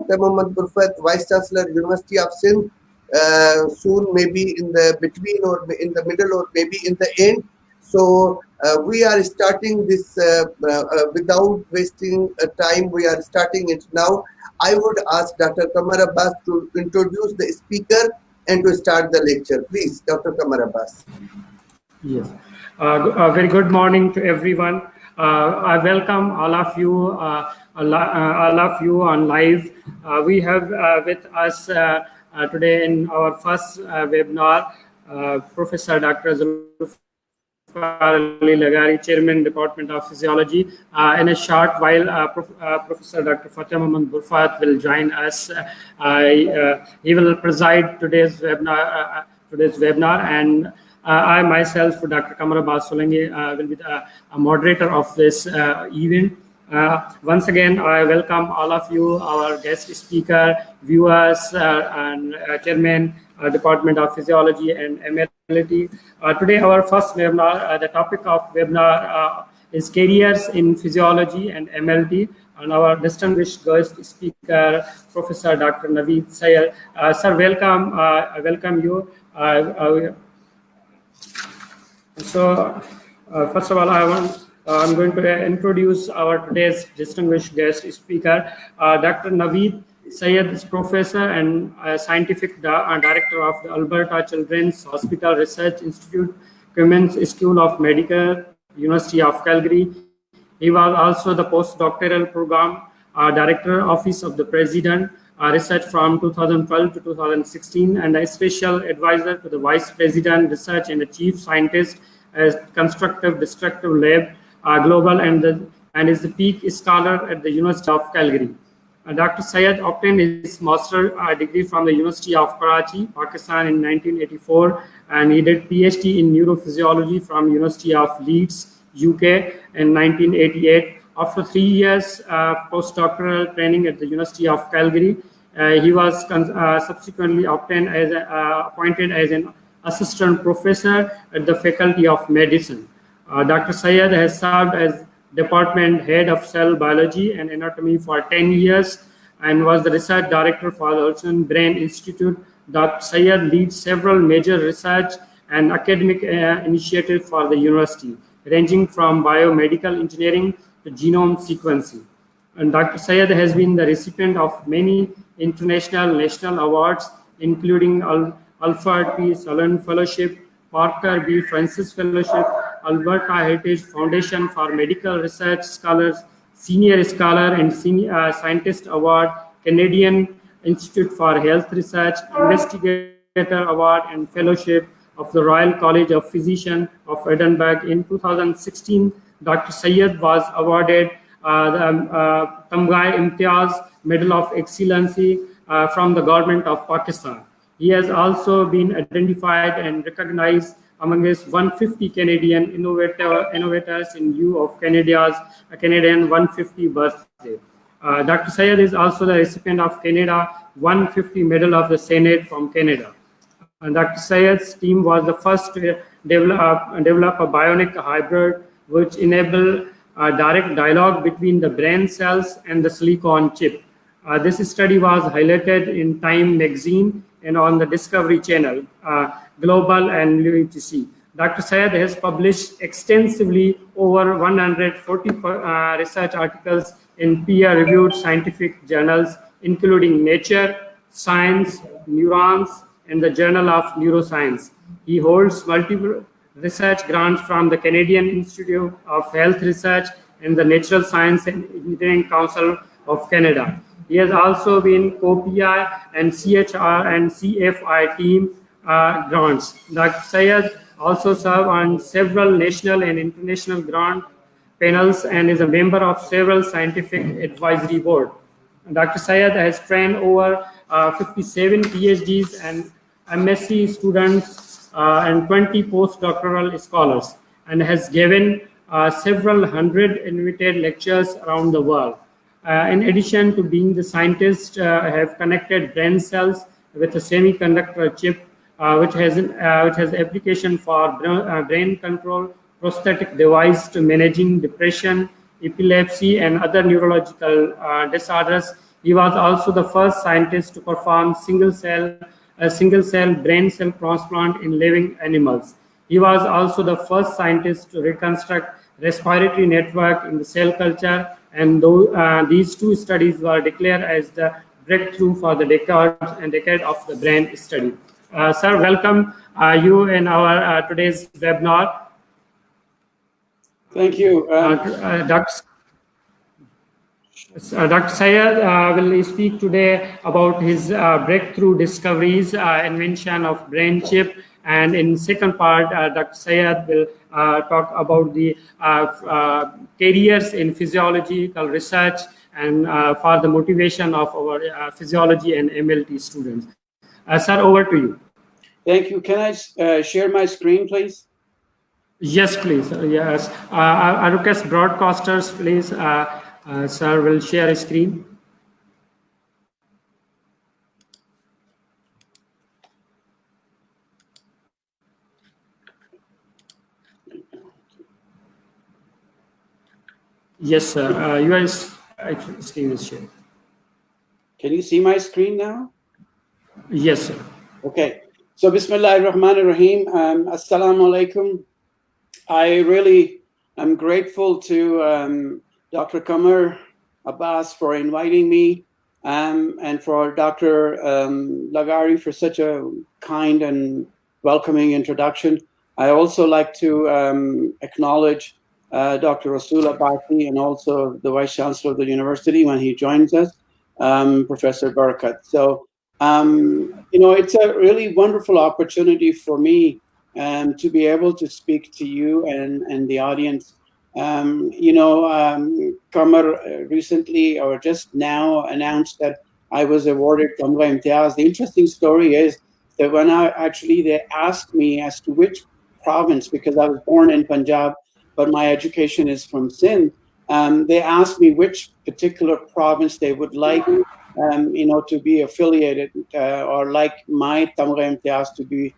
Fateh Mohammad Burfat, Vice Chancellor, University of Sindh, soon maybe in the between or in the middle or maybe in the end. So we are starting this without wasting time. We are starting it now. I would ask Dr. Qamar Abbas to introduce the speaker and to start the lecture. Please, Dr. Qamar Abbas. Yes. A very good morning to everyone. I welcome all of you on live. We have with us today in our first webinar, Professor Dr. Ali Lagari, Chairman, Department of Physiology. In a short while, Professor Dr. Fateh Mohammad Burfat will join us. He will preside today's webinar, and I myself, Dr. Qamar Abbas Solangi, will be the moderator of this event. Once again, I welcome all of you, our guest speaker, viewers, and Chairman, Department of Physiology and MLT. Today, our first webinar, the topic of webinar is careers in physiology and MLT, and our distinguished guest speaker, Professor Dr. Naweed Sayed. Sir, welcome. I welcome you. So, first of all, I'm going to introduce our today's distinguished guest speaker, Dr. Naweed Sayed is professor and scientific director of the Alberta Children's Hospital Research Institute, Cummins School of Medical, University of Calgary. He was also the postdoctoral program director, Office of the President, research from 2012 to 2016, and a special advisor to the Vice President, Research and the Chief Scientist as Constructive Destructive Lab Global, and is the peak scholar at the University of Calgary. Dr. Sayed obtained his master's degree from the University of Karachi, Pakistan in 1984, and he did PhD in neurophysiology from University of Leeds, UK in 1988. After 3 years postdoctoral training at the University of Calgary, he was subsequently appointed as an assistant professor at the Faculty of Medicine. Dr. Sayed has served as department head of cell biology and anatomy for 10 years and was the research director for the Olson Brain Institute. Dr. Sayed leads several major research and academic initiatives for the university, ranging from biomedical engineering to genome sequencing. And Dr. Sayed has been the recipient of many international national awards, including Alfred P. Salon Fellowship, Parker B. Francis Fellowship, Alberta Heritage Foundation for Medical Research Scholars, Senior Scholar and Senior Scientist Award, Canadian Institute for Health Research, Investigator Award and Fellowship of the Royal College of Physicians of Edinburgh. In 2016, Dr. Sayed was awarded the Tamgai Imtiaz Medal of Excellency from the Government of Pakistan. He has also been identified and recognized among his 150 Canadian innovators in view of Canada's Canadian 150 birthday. Dr. Sayed is also the recipient of Canada 150 Medal of the Senate from Canada. And Dr. Sayed's team was the first to develop a bionic hybrid which enabled direct dialogue between the brain cells and the silicon chip. This study was highlighted in Time magazine and on the Discovery Channel, Global and UTC. Dr. Sayed has published extensively over 140 research articles in peer-reviewed scientific journals, including Nature, Science, Neurons, and the Journal of Neuroscience. He holds multiple research grants from the Canadian Institute of Health Research and the Natural Science and Engineering Council of Canada. He has also been co-PI and CHR and CFI team grants. Dr. Sayed also served on several national and international grant panels and is a member of several scientific advisory boards. Dr. Sayed has trained over 57 PhDs and MSc students and 20 postdoctoral scholars, and has given several hundred invited lectures around the world. In addition to being the scientist, have connected brain cells with a semiconductor chip, which has application for brain control, prosthetic device to managing depression, epilepsy, and other neurological disorders. He was also the first scientist to perform single cell brain cell transplant in living animals. He was also the first scientist to reconstruct respiratory network in the cell culture, and these two studies were declared as the breakthrough for the decade of the brain study. Sir, welcome you in our today's webinar. Thank you. Dr. Sayed will speak today about his breakthrough discoveries, invention of brain chip, and in second part, Dr. Sayed will talk about the careers in physiological research and for the motivation of our physiology and MLT students. Sir, over to you. Thank you. Can I share my screen, please? Yes, please. Yes. I request broadcasters, please. Sir will share a screen. Yes, sir. Your screen is shared. Can you see my screen now? Yes, sir. Okay. So, Bismillahir-Rahmanir-Rahim. Assalamu alaikum. I really am grateful to Dr. Qamar Abbas for inviting me and for Dr. Lagari for such a kind and welcoming introduction. I also like to acknowledge Dr. Rasul Abbasi and also the Vice Chancellor of the University when he joins us, Professor Barakat. So, it's a really wonderful opportunity for me to be able to speak to you and the audience. Qamar recently or just now announced that I was awarded Tamgha Imtiaz. The interesting story is that when they asked me as to which province, because I was born in Punjab, but my education is from Sindh, they asked me which particular province they would like to be affiliated or like my Tamgha Imtiaz to be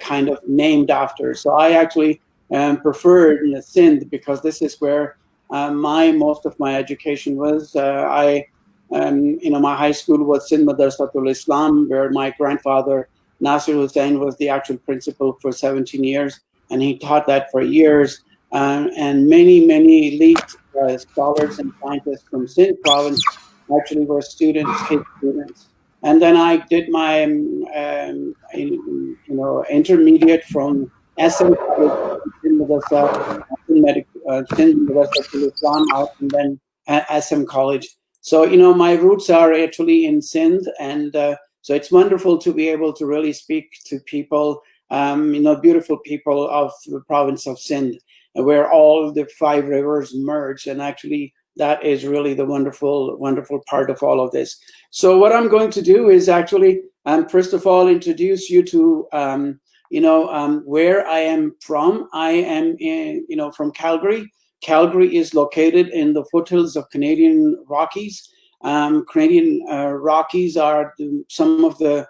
kind of named after. So I actually preferred Sindh because this is where most of my education was. My high school was Sindh Madrasatul Islam, where my grandfather Nasir Hussain was the actual principal for 17 years, and he taught that for years. And many elite scholars and scientists from Sindh province actually were his students. And then I did my intermediate from SM College in Islam out, and then SM College. So my roots are actually in Sindh, and so it's wonderful to be able to really speak to people, beautiful people of the province of Sindh, where all the 5 rivers merge, and actually that is really the wonderful part of all of this. So what I'm going to do is actually, first of all, introduce you to, where I am from. I am, from Calgary. Calgary is located in the foothills of Canadian Rockies. Canadian Rockies are some of the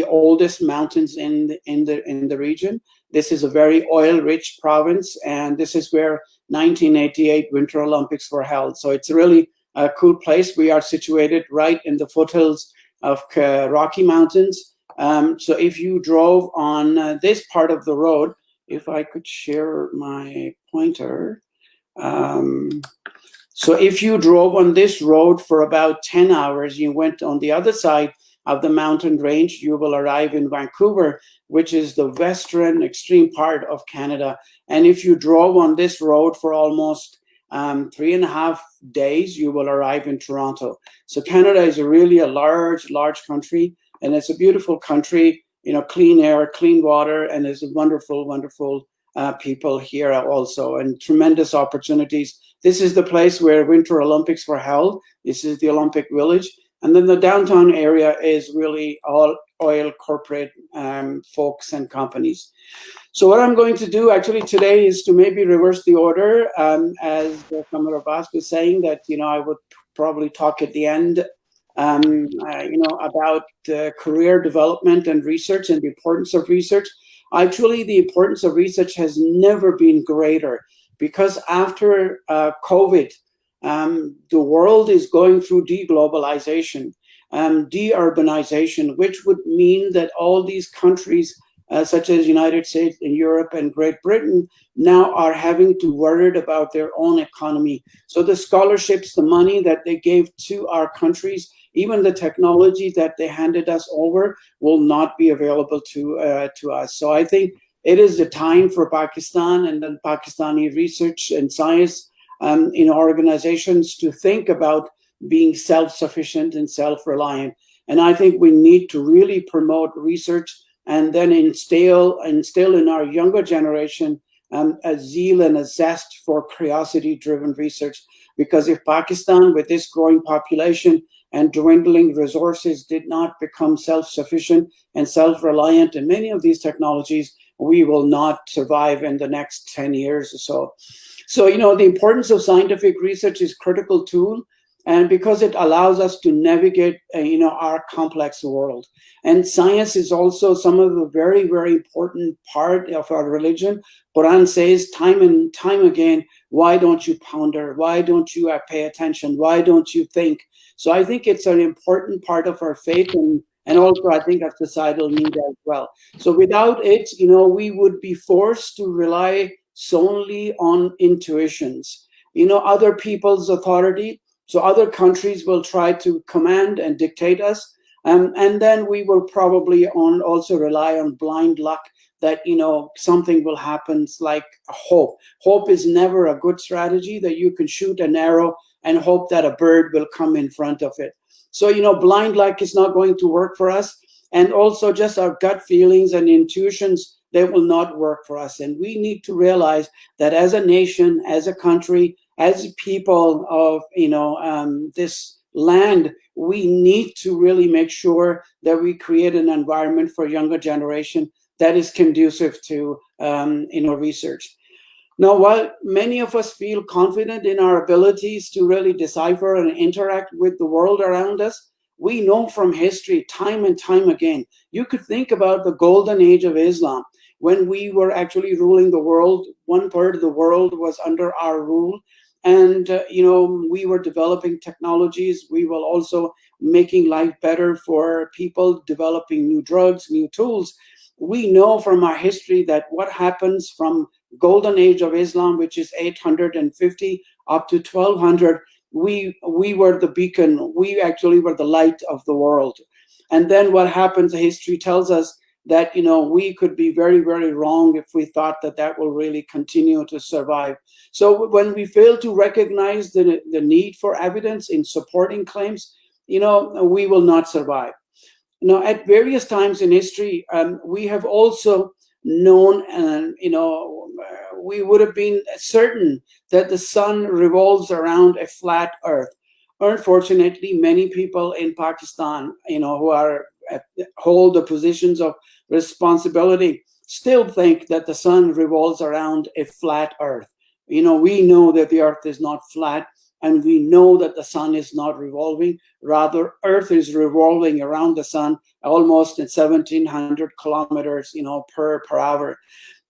oldest mountains in the region. This is a very oil-rich province, and this is where 1988 Winter Olympics were held. So it's really a cool place. We are situated right in the foothills of Rocky Mountains. So if you drove on this part of the road, if I could share my pointer. So if you drove on this road for about 10 hours, you went on the other side of the mountain range, you will arrive in Vancouver, which is the western extreme part of Canada. And if you drove on this road for almost 3.5 days, you will arrive in Toronto. So Canada is really a large country, and it's a beautiful country, clean air, clean water, and there's wonderful people here also, and tremendous opportunities. This is the place where Winter Olympics were held. This is the Olympic Village. And then the downtown area is really all oil corporate folks and companies. So what I'm going to do actually today is to maybe reverse the order. As Qamar Abbas was saying, that I would probably talk at the end about career development and research and the importance of research. Actually, the importance of research has never been greater, because after COVID, the world is going through deglobalization, deurbanization, which would mean that all these countries, such as United States and Europe and Great Britain, now are having to worry about their own economy. So the scholarships, the money that they gave to our countries, even the technology that they handed us over, will not be available to us. So I think it is the time for Pakistan and the Pakistani research and science organizations to think about being self-sufficient and self-reliant. And I think we need to really promote research and then instill in our younger generation a zeal and a zest for curiosity-driven research. Because if Pakistan, with this growing population and dwindling resources, did not become self-sufficient and self-reliant in many of these technologies, we will not survive in the next 10 years or so. So, the importance of scientific research is a critical tool, and because it allows us to navigate, our complex world. And science is also some of the very, very important part of our religion. Quran says time and time again, why don't you ponder? Why don't you pay attention? Why don't you think? So I think it's an important part of our faith, and also I think a societal need as well. So without it, we would be forced to rely solely on intuitions, other people's authority. So other countries will try to command and dictate us. And then we will probably also rely on blind luck that, something will happen, like hope. Hope is never a good strategy, that you can shoot an arrow and hope that a bird will come in front of it. So, blind luck is not going to work for us. And also just our gut feelings and intuitions, they will not work for us. And we need to realize that as a nation, as a country, as people of, this land, we need to really make sure that we create an environment for younger generation that is conducive to, research. Now, while many of us feel confident in our abilities to really decipher and interact with the world around us, we know from history, time and time again, you could think about the golden age of Islam. When we were actually ruling the world, one part of the world was under our rule. And, we were developing technologies. We were also making life better for people, developing new drugs, new tools. We know from our history that what happens from golden age of Islam, which is 850 up to 1200, we were the beacon. We actually were the light of the world. And then what happens, history tells us that, we could be very, very wrong if we thought that will really continue to survive. So when we fail to recognize the need for evidence in supporting claims, we will not survive. Now, at various times in history, we have also known, and we would have been certain that the sun revolves around a flat earth. Unfortunately, many people in Pakistan, who hold the positions of responsibility, still think that the sun revolves around a flat earth. We know that the earth is not flat, and we know that the sun is not revolving. Rather, earth is revolving around the sun almost at 1700 kilometers, per hour.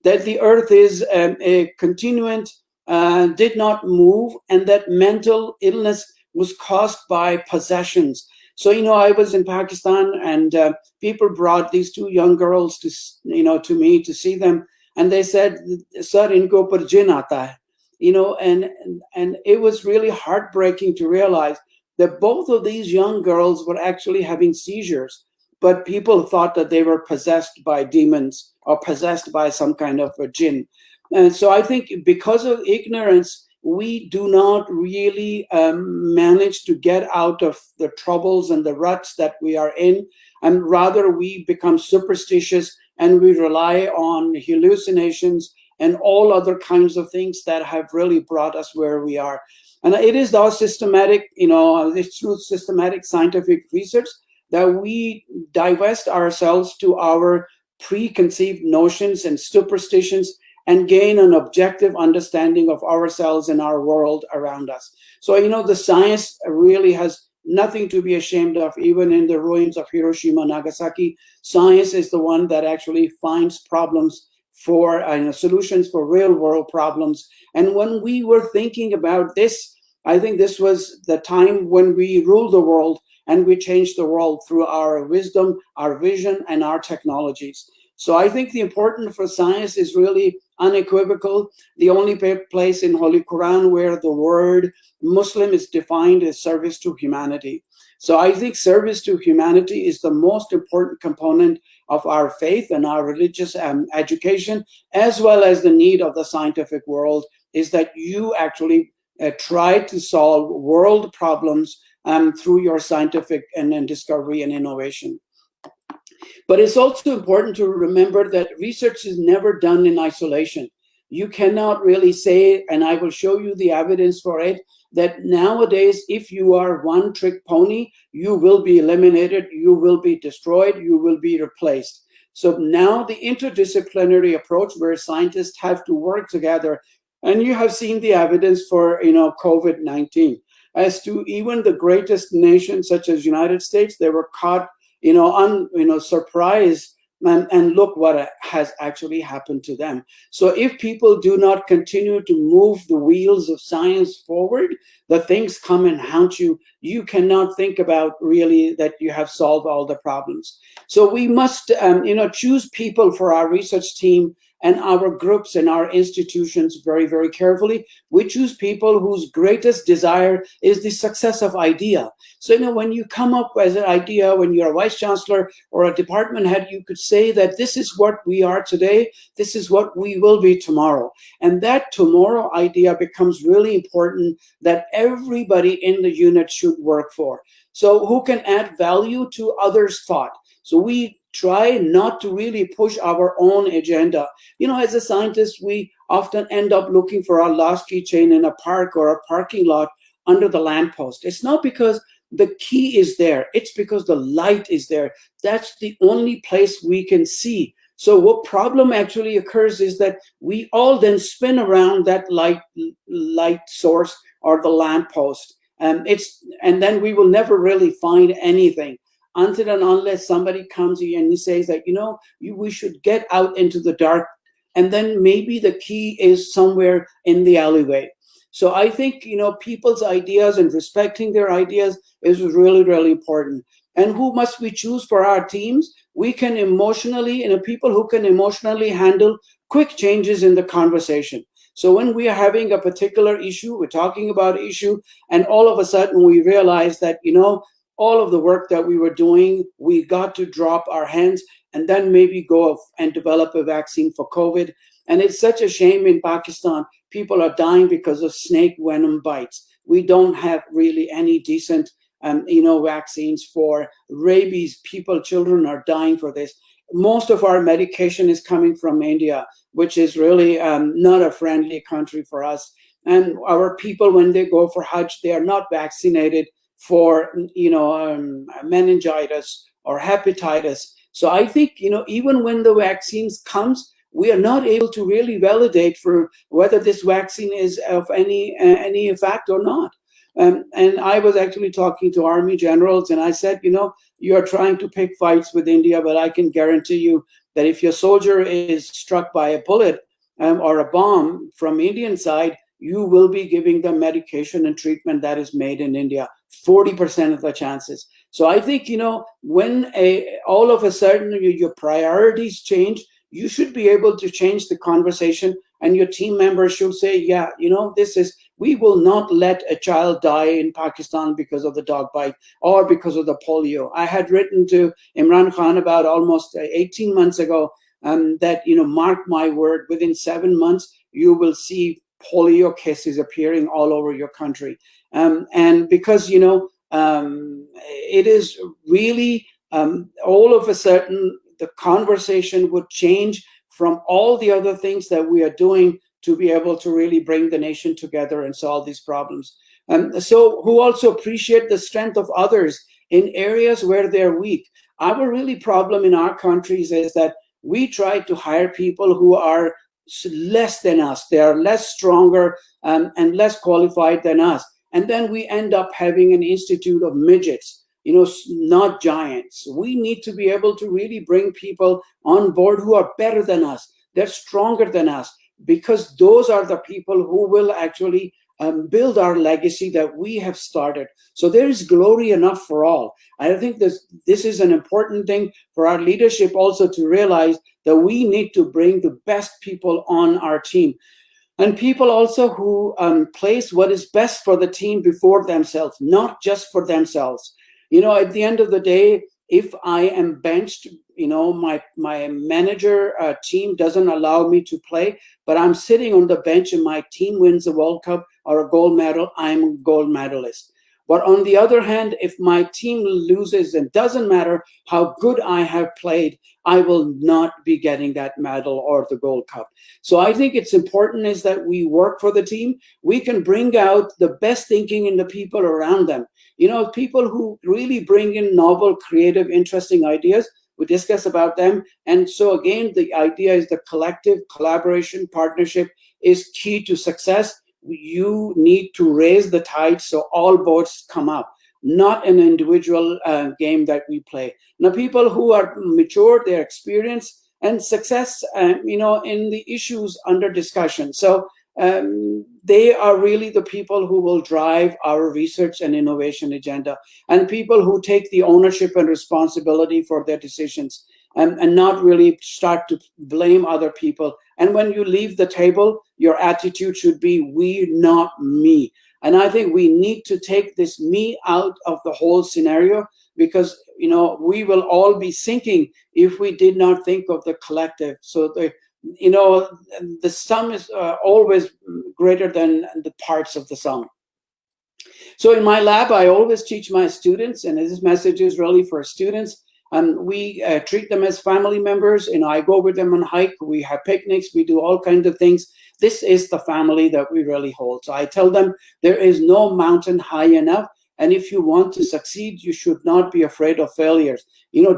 That the earth is a continuant, did not move, and that mental illness was caused by possessions. So, I was in Pakistan, and people brought these two young girls to me to see them, and they said, "Sir, inko par jinn aata hai." And it was really heartbreaking to realize that both of these young girls were actually having seizures, but people thought that they were possessed by demons or possessed by some kind of a jinn. And so I think because of ignorance, we do not really manage to get out of the troubles and the ruts that we are in, and rather we become superstitious and we rely on hallucinations and all other kinds of things that have really brought us where we are. And it is our systematic, it's through systematic scientific research that we divest ourselves to our preconceived notions and superstitions and gain an objective understanding of ourselves and our world around us. So, the science really has nothing to be ashamed of, even in the ruins of Hiroshima, Nagasaki. Science is the one that actually finds problems for solutions for real world problems. And when we were thinking about this, I think this was the time when we ruled the world and we changed the world through our wisdom, our vision, and our technologies. So I think the importance for science is really unequivocal. The only place in Holy Quran where the word Muslim is defined as service to humanity. So I think service to humanity is the most important component of our faith and our religious education, as well as the need of the scientific world, is that you actually try to solve world problems through your scientific and discovery and innovation. But it's also important to remember that research is never done in isolation. You cannot really say, and I will show you the evidence for it, that nowadays, if you are one trick pony, you will be eliminated, you will be destroyed, you will be replaced. So now the interdisciplinary approach where scientists have to work together, and you have seen the evidence for COVID-19. As to even the greatest nations such as United States, they were caught surprised, and look what has actually happened to them. So if people do not continue to move the wheels of science forward, the things come and haunt you. You cannot think about really that you have solved all the problems. So we must, choose people for our research team and our groups and our institutions very, very carefully. We choose people whose greatest desire is the success of idea. So, when you come up with an idea, when you're a vice chancellor or a department head, you could say that this is what we are today, this is what we will be tomorrow. And that tomorrow idea becomes really important that everybody in the unit should work for. So who can add value to others' thought? So we try not to really push our own agenda. As a scientist, we often end up looking for our lost keychain in a park or a parking lot under the lamppost. It's not because the key is there, it's because the light is there. That's the only place we can see. So what problem actually occurs is that we all then spin around that light source or the lamppost. And then we will never really find anything until and unless somebody comes to you and he says that, we should get out into the dark, and then maybe the key is somewhere in the alleyway. So I think, people's ideas and respecting their ideas is really, really important. And who must we choose for our teams? We can emotionally, people who can emotionally handle quick changes in the conversation. So when we are having a particular issue, we're talking about an issue, and all of a sudden we realize that, all of the work that we were doing, we got to drop our hands and then maybe go and develop a vaccine for COVID. And it's such a shame in Pakistan, people are dying because of snake venom bites. We don't have really any decent, vaccines for rabies. Children are dying for this. Most of our medication is coming from India, which is really not a friendly country for us. And our people, when they go for Hajj, they are not vaccinated for, meningitis or hepatitis. So I think, even when the vaccines comes, we are not able to really validate for whether this vaccine is of any effect or not. And I was actually talking to army generals, and I said, you are trying to pick fights with India, but I can guarantee you that if your soldier is struck by a bullet or a bomb from Indian side, you will be giving them medication and treatment that is made in India, 40% of the chances. So I think, when all of a sudden your priorities change, you should be able to change the conversation, and your team members should say, yeah, we will not let a child die in Pakistan because of the dog bite or because of the polio. I had written to Imran Khan about almost 18 months ago that, mark my word, within 7 months, you will see polio cases appearing all over your country. And because, it is really all of a sudden, the conversation would change from all the other things that we are doing to be able to really bring the nation together and solve these problems. So who also appreciate the strength of others in areas where they're weak. Our really problem in our countries is that we try to hire people who are less than us. They are less stronger and less qualified than us. And then we end up having an institute of midgets, not giants. We need to be able to really bring people on board who are better than us. They're stronger than us, because those are the people who will actually build our legacy that we have started. So there is glory enough for all. I think this is an important thing for our leadership also to realize that we need to bring the best people on our team. And people also who place what is best for the team before themselves, not just for themselves. At the end of the day, if I am benched, my manager team doesn't allow me to play, but I'm sitting on the bench and my team wins a World Cup or a gold medal, I'm a gold medalist. But on the other hand, if my team loses, it doesn't matter how good I have played, I will not be getting that medal or the Gold Cup. So I think it's important is that we work for the team. We can bring out the best thinking in the people around them. People who really bring in novel, creative, interesting ideas. We discuss about them. And so again, the idea is the collective collaboration, partnership is key to success. You need to raise the tide so all boats come up, not an individual game that we play. Now, people who are mature, their experience and success, in the issues under discussion. So they are really the people who will drive our research and innovation agenda, and people who take the ownership and responsibility for their decisions and not really start to blame other people. And when you leave the table, your attitude should be we, not me. And I think we need to take this me out of the whole scenario, because we will all be sinking if we did not think of the collective. So the sum is always greater than the parts of the sum. So in my lab, I always teach my students, and this message is really for students. We treat them as family members. I go with them on hike. We have picnics. We do all kinds of things. This is the family that we really hold. So I tell them there is no mountain high enough. And if you want to succeed, you should not be afraid of failures.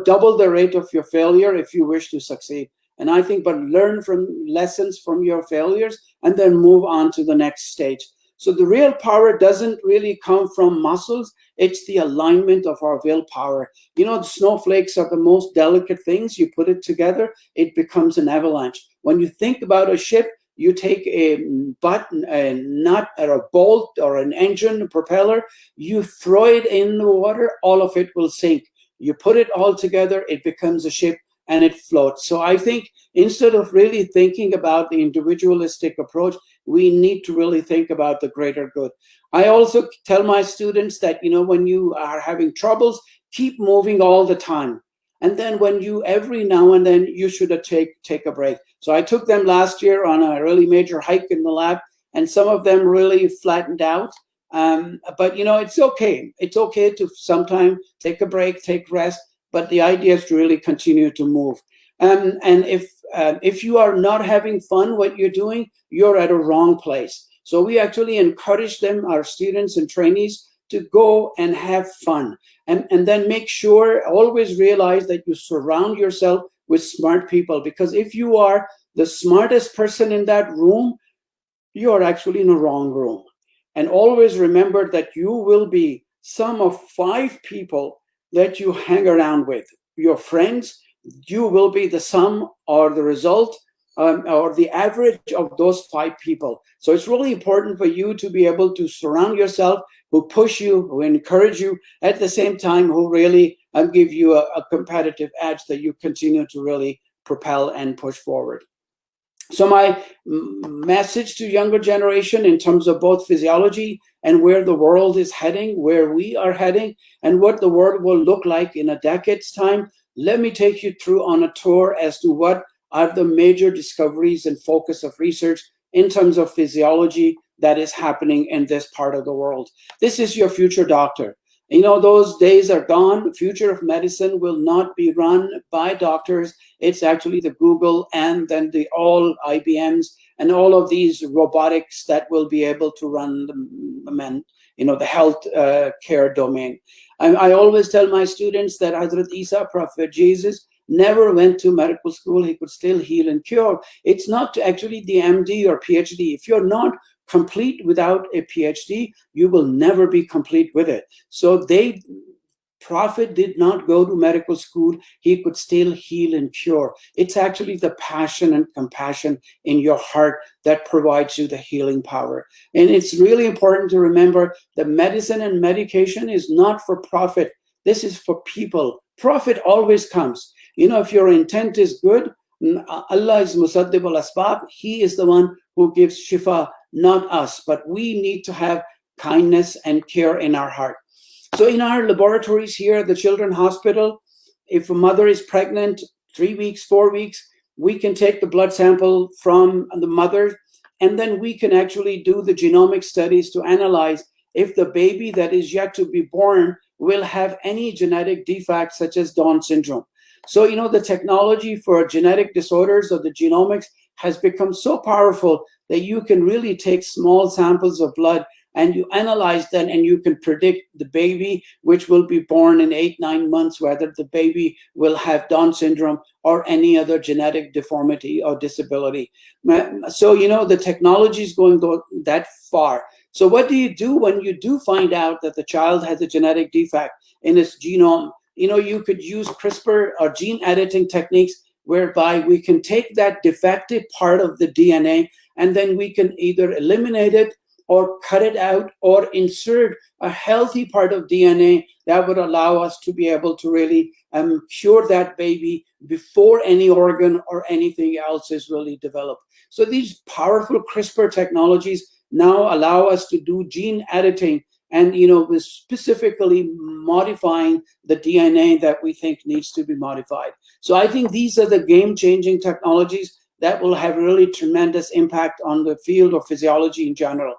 Double the rate of your failure if you wish to succeed. And I think, but learn from lessons from your failures and then move on to the next stage. So the real power doesn't really come from muscles. It's the alignment of our willpower. The snowflakes are the most delicate things. You put it together, it becomes an avalanche. When you think about a ship, you take a button, a nut, or a bolt, or an engine, a propeller, you throw it in the water, all of it will sink. You put it all together, it becomes a ship, and it floats. So I think instead of really thinking about the individualistic approach, we need to really think about the greater good. I also tell my students that, when you are having troubles, keep moving all the time. And then every now and then, you should take a break. So I took them last year on a really major hike in the lab, and some of them really flattened out. But, it's okay. It's okay to sometimes take a break, take rest. But the idea is to really continue to move. And if you are not having fun what you're doing, you're at a wrong place. So we actually encourage them, our students and trainees, to go and have fun. And then make sure, always realize that you surround yourself with smart people. Because if you are the smartest person in that room, you are actually in the wrong room. And always remember that you will be some of 5 people that you hang around with. Your friends, you will be the sum or the result or the average of those 5 people. So it's really important for you to be able to surround yourself who push you, who encourage you, at the same time who really give you a competitive edge that you continue to really propel and push forward. So my message to younger generation in terms of both physiology and where the world is heading, where we are heading, and what the world will look like in a decade's time, let me take you through on a tour as to what are the major discoveries and focus of research in terms of physiology that is happening in this part of the world. This is your future doctor. Those days are gone. The future of medicine will not be run by doctors. It's actually the Google and then the all IBMs and all of these robotics that will be able to run the health care domain. I always tell my students that Hazrat Isa, Prophet Jesus, never went to medical school. He could still heal and cure. It's not actually the MD or PhD. If you're not complete without a PhD, you will never be complete with it. So they Prophet did not go to medical school. He could still heal and cure. It's actually the passion and compassion in your heart that provides you the healing power. And it's really important to remember that medicine and medication is not for profit. This is for people. Profit always comes. You know, if your intent is good, Allah is Musaddib al-Asbab. He is the one who gives shifa, not us. But we need to have kindness and care in our heart. So in our laboratories here at the Children's Hospital, if a mother is pregnant, 3 weeks, 4 weeks, we can take the blood sample from the mother, and then we can actually do the genomic studies to analyze if the baby that is yet to be born will have any genetic defects such as Down syndrome. So, you know, the technology for genetic disorders of the genomics has become so powerful that you can really take small samples of blood and you analyze them and you can predict the baby which will be born in 8-9 months, whether the baby will have Down syndrome or any other genetic deformity or disability. So, you know, the technology is going that far. So what do you do when you do find out that the child has a genetic defect in its genome? You know, you could use CRISPR or gene editing techniques whereby we can take that defective part of the DNA and then we can either eliminate it or cut it out or insert a healthy part of DNA that would allow us to be able to really cure that baby before any organ or anything else is really developed. So these powerful CRISPR technologies now allow us to do gene editing and, you know, with specifically modifying the DNA that we think needs to be modified. So I think these are the game-changing technologies that will have really tremendous impact on the field of physiology in general.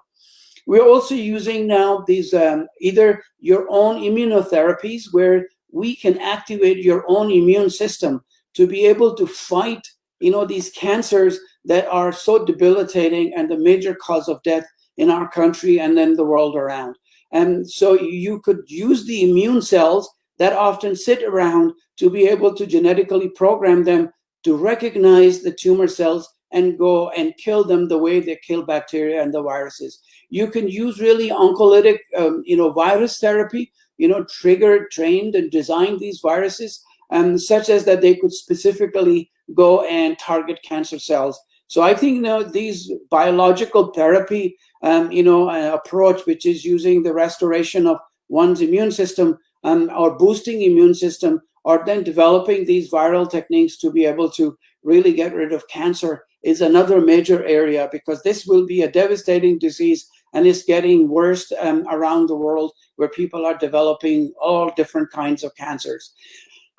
We're also using now these either your own immunotherapies where we can activate your own immune system to be able to fight, you know, these cancers that are so debilitating and the major cause of death in our country and then the world around. And so you could use the immune cells that often sit around to be able to genetically program them to recognize the tumor cells and go and kill them the way they kill bacteria and the viruses. You can use really oncolytic, virus therapy, trigger, trained, and designed these viruses, such as that they could specifically go and target cancer cells. So I think these biological therapy, approach, which is using the restoration of one's immune system or boosting immune system, or then developing these viral techniques to be able to really get rid of cancer, is another major area, because this will be a devastating disease and it's getting worse around the world, where people are developing all different kinds of cancers.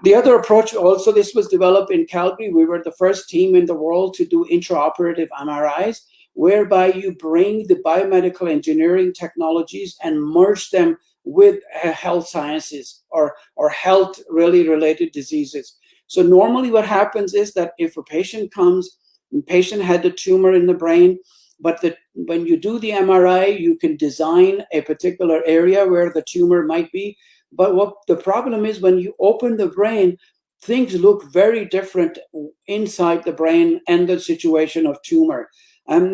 The other approach also, this was developed in Calgary. We were the first team in the world to do intraoperative MRIs, whereby you bring the biomedical engineering technologies and merge them with health sciences or health really related diseases. So normally what happens is that if a patient comes, the patient had a tumor in the brain, but when you do the MRI, you can design a particular area where the tumor might be. But what the problem is, when you open the brain, things look very different inside the brain and the situation of tumor.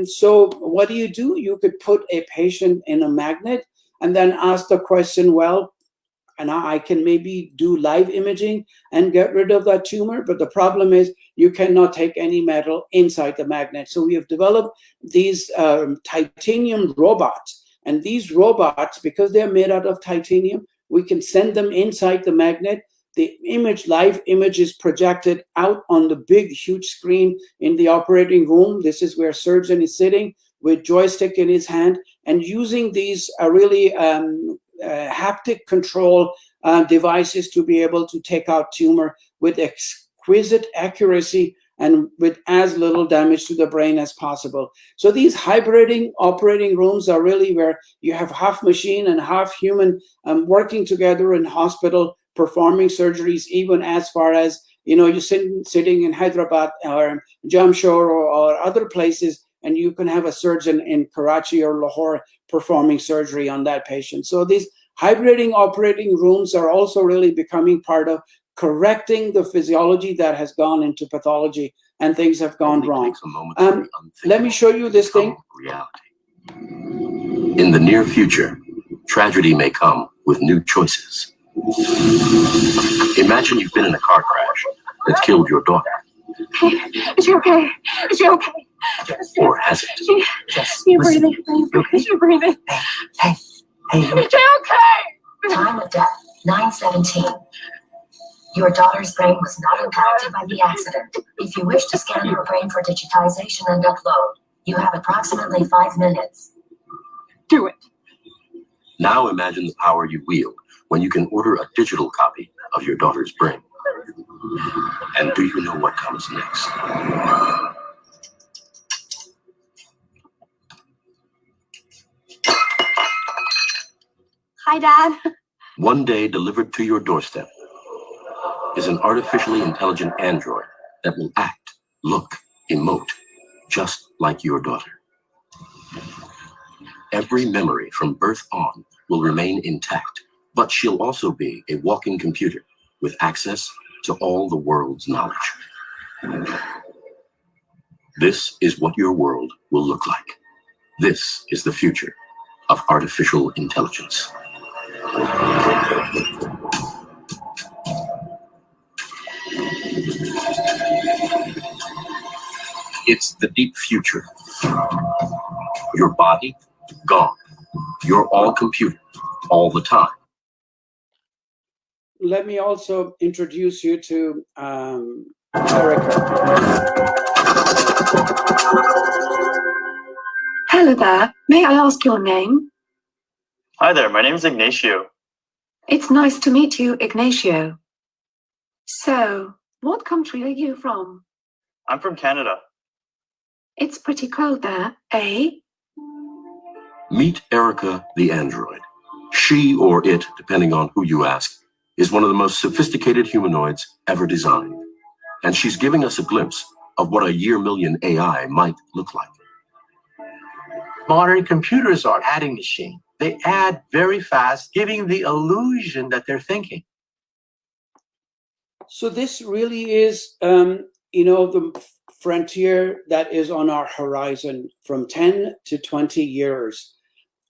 So what do? You could put a patient in a magnet and then ask the question, well, and I can maybe do live imaging and get rid of that tumor. But the problem is you cannot take any metal inside the magnet. So we have developed these titanium robots. And these robots, because they're made out of titanium, we can send them inside the magnet. The live image is projected out on the big, huge screen in the operating room. This is where surgeon is sitting with joystick in his hand and using these really haptic control devices to be able to take out tumor with exquisite accuracy and with as little damage to the brain as possible. So these hybriding operating rooms are really where you have half machine and half human working together in hospital, performing surgeries, even as far as, you're sitting in Hyderabad or Jamshore or other places, and you can have a surgeon in Karachi or Lahore performing surgery on that patient. So these hybriding operating rooms are also really becoming part of correcting the physiology that has gone into pathology and things have gone wrong. Let me show you this thing. Reality. In the near future, tragedy may come with new choices. Imagine you've been in a car crash that's killed your daughter. Is she okay? Is she okay? Or has it? She's breathing. Is she breathing? Hey. Is she okay? Time of death, 9:17. Your daughter's brain was not impacted by the accident. If you wish to scan her brain for digitization and upload, you have approximately 5 minutes. Do it. Now imagine the power you wield when you can order a digital copy of your daughter's brain. And do you know what comes next? Hi, Dad. One day delivered to your doorstep is an artificially intelligent android that will act, look, emote, just like your daughter. Every memory from birth on will remain intact, but she'll also be a walking computer with access to all the world's knowledge. This is what your world will look like. This is the future of artificial intelligence. It's the deep future. Your body, gone. You're all computer, all the time. Let me also introduce you to Erica. Hello there. May I ask your name? Hi there, my name is Ignacio. It's nice to meet you, Ignacio. So, what country are you from? I'm from Canada. It's pretty cold there, eh? Meet Erica the android. She or it, depending on who you ask, is one of the most sophisticated humanoids ever designed. And she's giving us a glimpse of what a year-million AI might look like. Modern computers are adding machine. They add very fast, giving the illusion that they're thinking. So this really is, the frontier that is on our horizon from 10 to 20 years.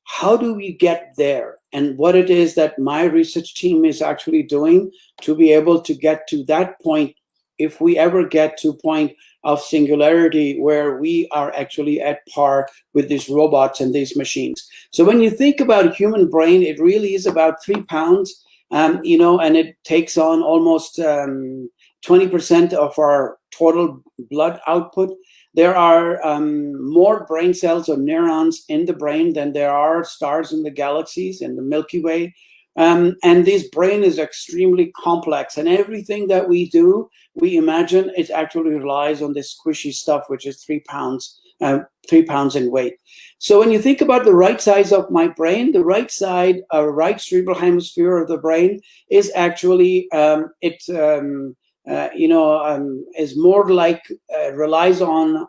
How do we get there? And what it is that my research team is actually doing to be able to get to that point, if we ever get to a point of singularity where we are actually at par with these robots and these machines. So when you think about a human brain, it really is about 3 pounds, and it takes on almost 20% of our total blood output. There are more brain cells or neurons in the brain than there are stars in the galaxies in the Milky Way. And this brain is extremely complex, and everything that we do, we imagine it actually relies on this squishy stuff, which is 3 pounds, 3 pounds in weight. So when you think about the right size of my brain, the right side, right cerebral hemisphere of the brain is actually, is more like, relies on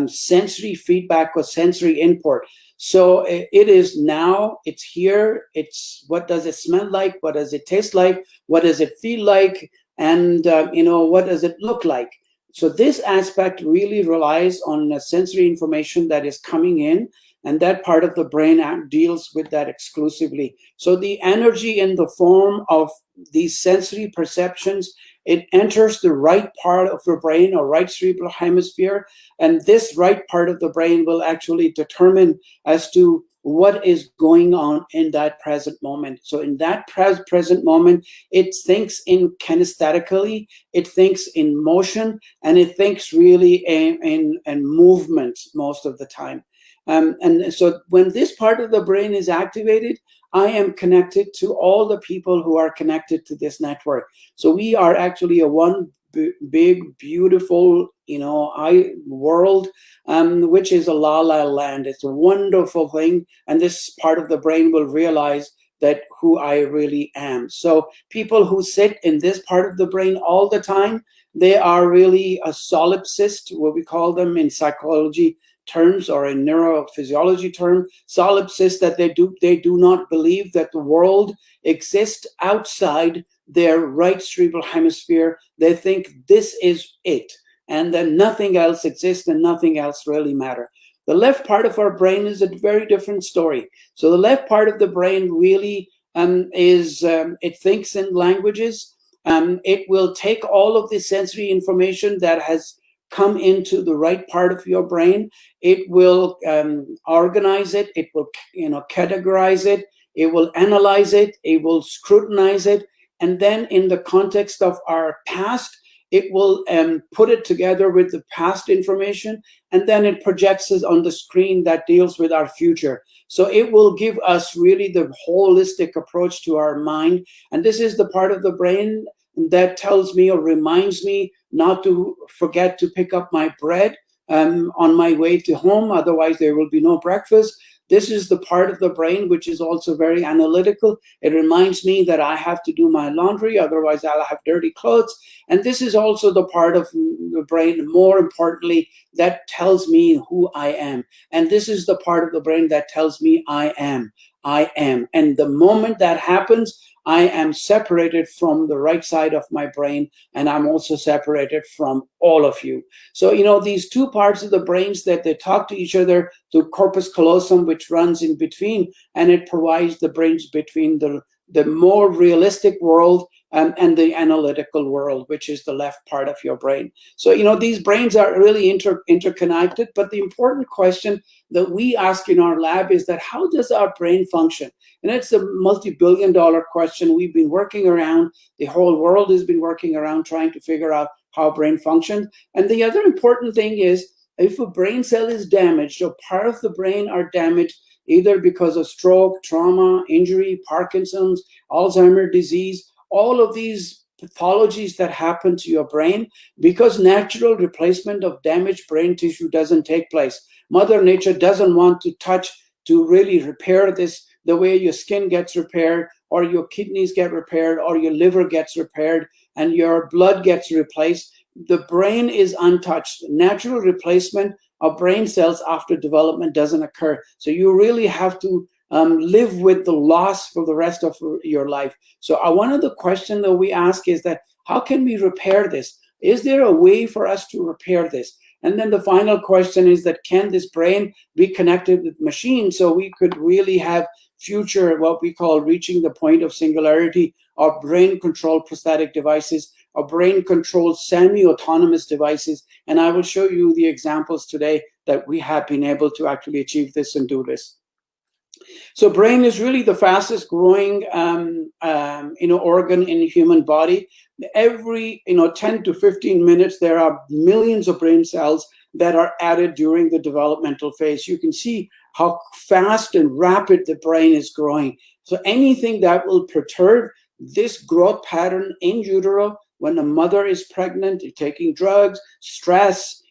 sensory feedback or sensory input. So it is now, it's here, it's what does it smell like, what does it taste like, what does it feel like, and what does it look like. So this aspect really relies on sensory information that is coming in, and that part of the brain deals with that exclusively. So the energy in the form of these sensory perceptions, it enters the right part of the brain or right cerebral hemisphere, and this right part of the brain will actually determine as to what is going on in that present moment. So in that present moment, it thinks in kinesthetically, it thinks in motion, and it thinks really in movement most of the time. And so when this part of the brain is activated, I am connected to all the people who are connected to this network. So we are actually a one big, beautiful, world, which is a la land. It's a wonderful thing. And this part of the brain will realize that who I really am. So people who sit in this part of the brain all the time, they are really a solipsist, what we call them in psychology terms or in neurophysiology terms, solipsist, that they do not believe that the world exists outside their right cerebral hemisphere. They think this is it, and then nothing else exists and nothing else really matters. The left part of our brain is a very different story. So the left part of the brain really it thinks in languages. It will take all of the sensory information that has come into the right part of your brain. It will organize it. It will, categorize it. It will analyze it. It will scrutinize it. And then in the context of our past, it will put it together with the past information, and then it projects it on the screen that deals with our future. So it will give us really the holistic approach to our mind. And this is the part of the brain that tells me or reminds me not to forget to pick up my bread on my way to home, otherwise there will be no breakfast. This is the part of the brain which is also very analytical. It reminds me that I have to do my laundry, otherwise I'll have dirty clothes. And this is also the part of the brain, more importantly, that tells me who I am. And this is the part of the brain that tells me I am. And the moment that happens, I am separated from the right side of my brain, and I'm also separated from all of you. So, these two parts of the brains that they talk to each other, the corpus callosum, which runs in between, and it provides the bridge between the more realistic world and the analytical world, which is the left part of your brain. So, these brains are really interconnected, but the important question that we ask in our lab is that how does our brain function? And it's a multi-billion-dollar question we've been working around. The whole world has been working around trying to figure out how brain functions. And the other important thing is, if a brain cell is damaged or part of the brain are damaged, either because of stroke, trauma, injury, Parkinson's, Alzheimer's disease, all of these pathologies that happen to your brain, because natural replacement of damaged brain tissue doesn't take place. Mother Nature doesn't want to touch to really repair this the way your skin gets repaired, or your kidneys get repaired, or your liver gets repaired, and your blood gets replaced. The brain is untouched. Natural replacement of brain cells after development doesn't occur. So you really have to live with the loss for the rest of your life. So one of the questions that we ask is that, how can we repair this? Is there a way for us to repair this? And then the final question is that, can this brain be connected with machines so we could really have future, what we call reaching the point of singularity, or brain-controlled prosthetic devices, or brain-controlled semi-autonomous devices? And I will show you the examples today that we have been able to actually achieve this and do this. So brain is really the fastest growing organ in the human body. Every 10 to 15 minutes, there are millions of brain cells that are added during the developmental phase. You can see how fast and rapid the brain is growing. So anything that will perturb this growth pattern in utero, when a mother is pregnant, taking drugs, stress,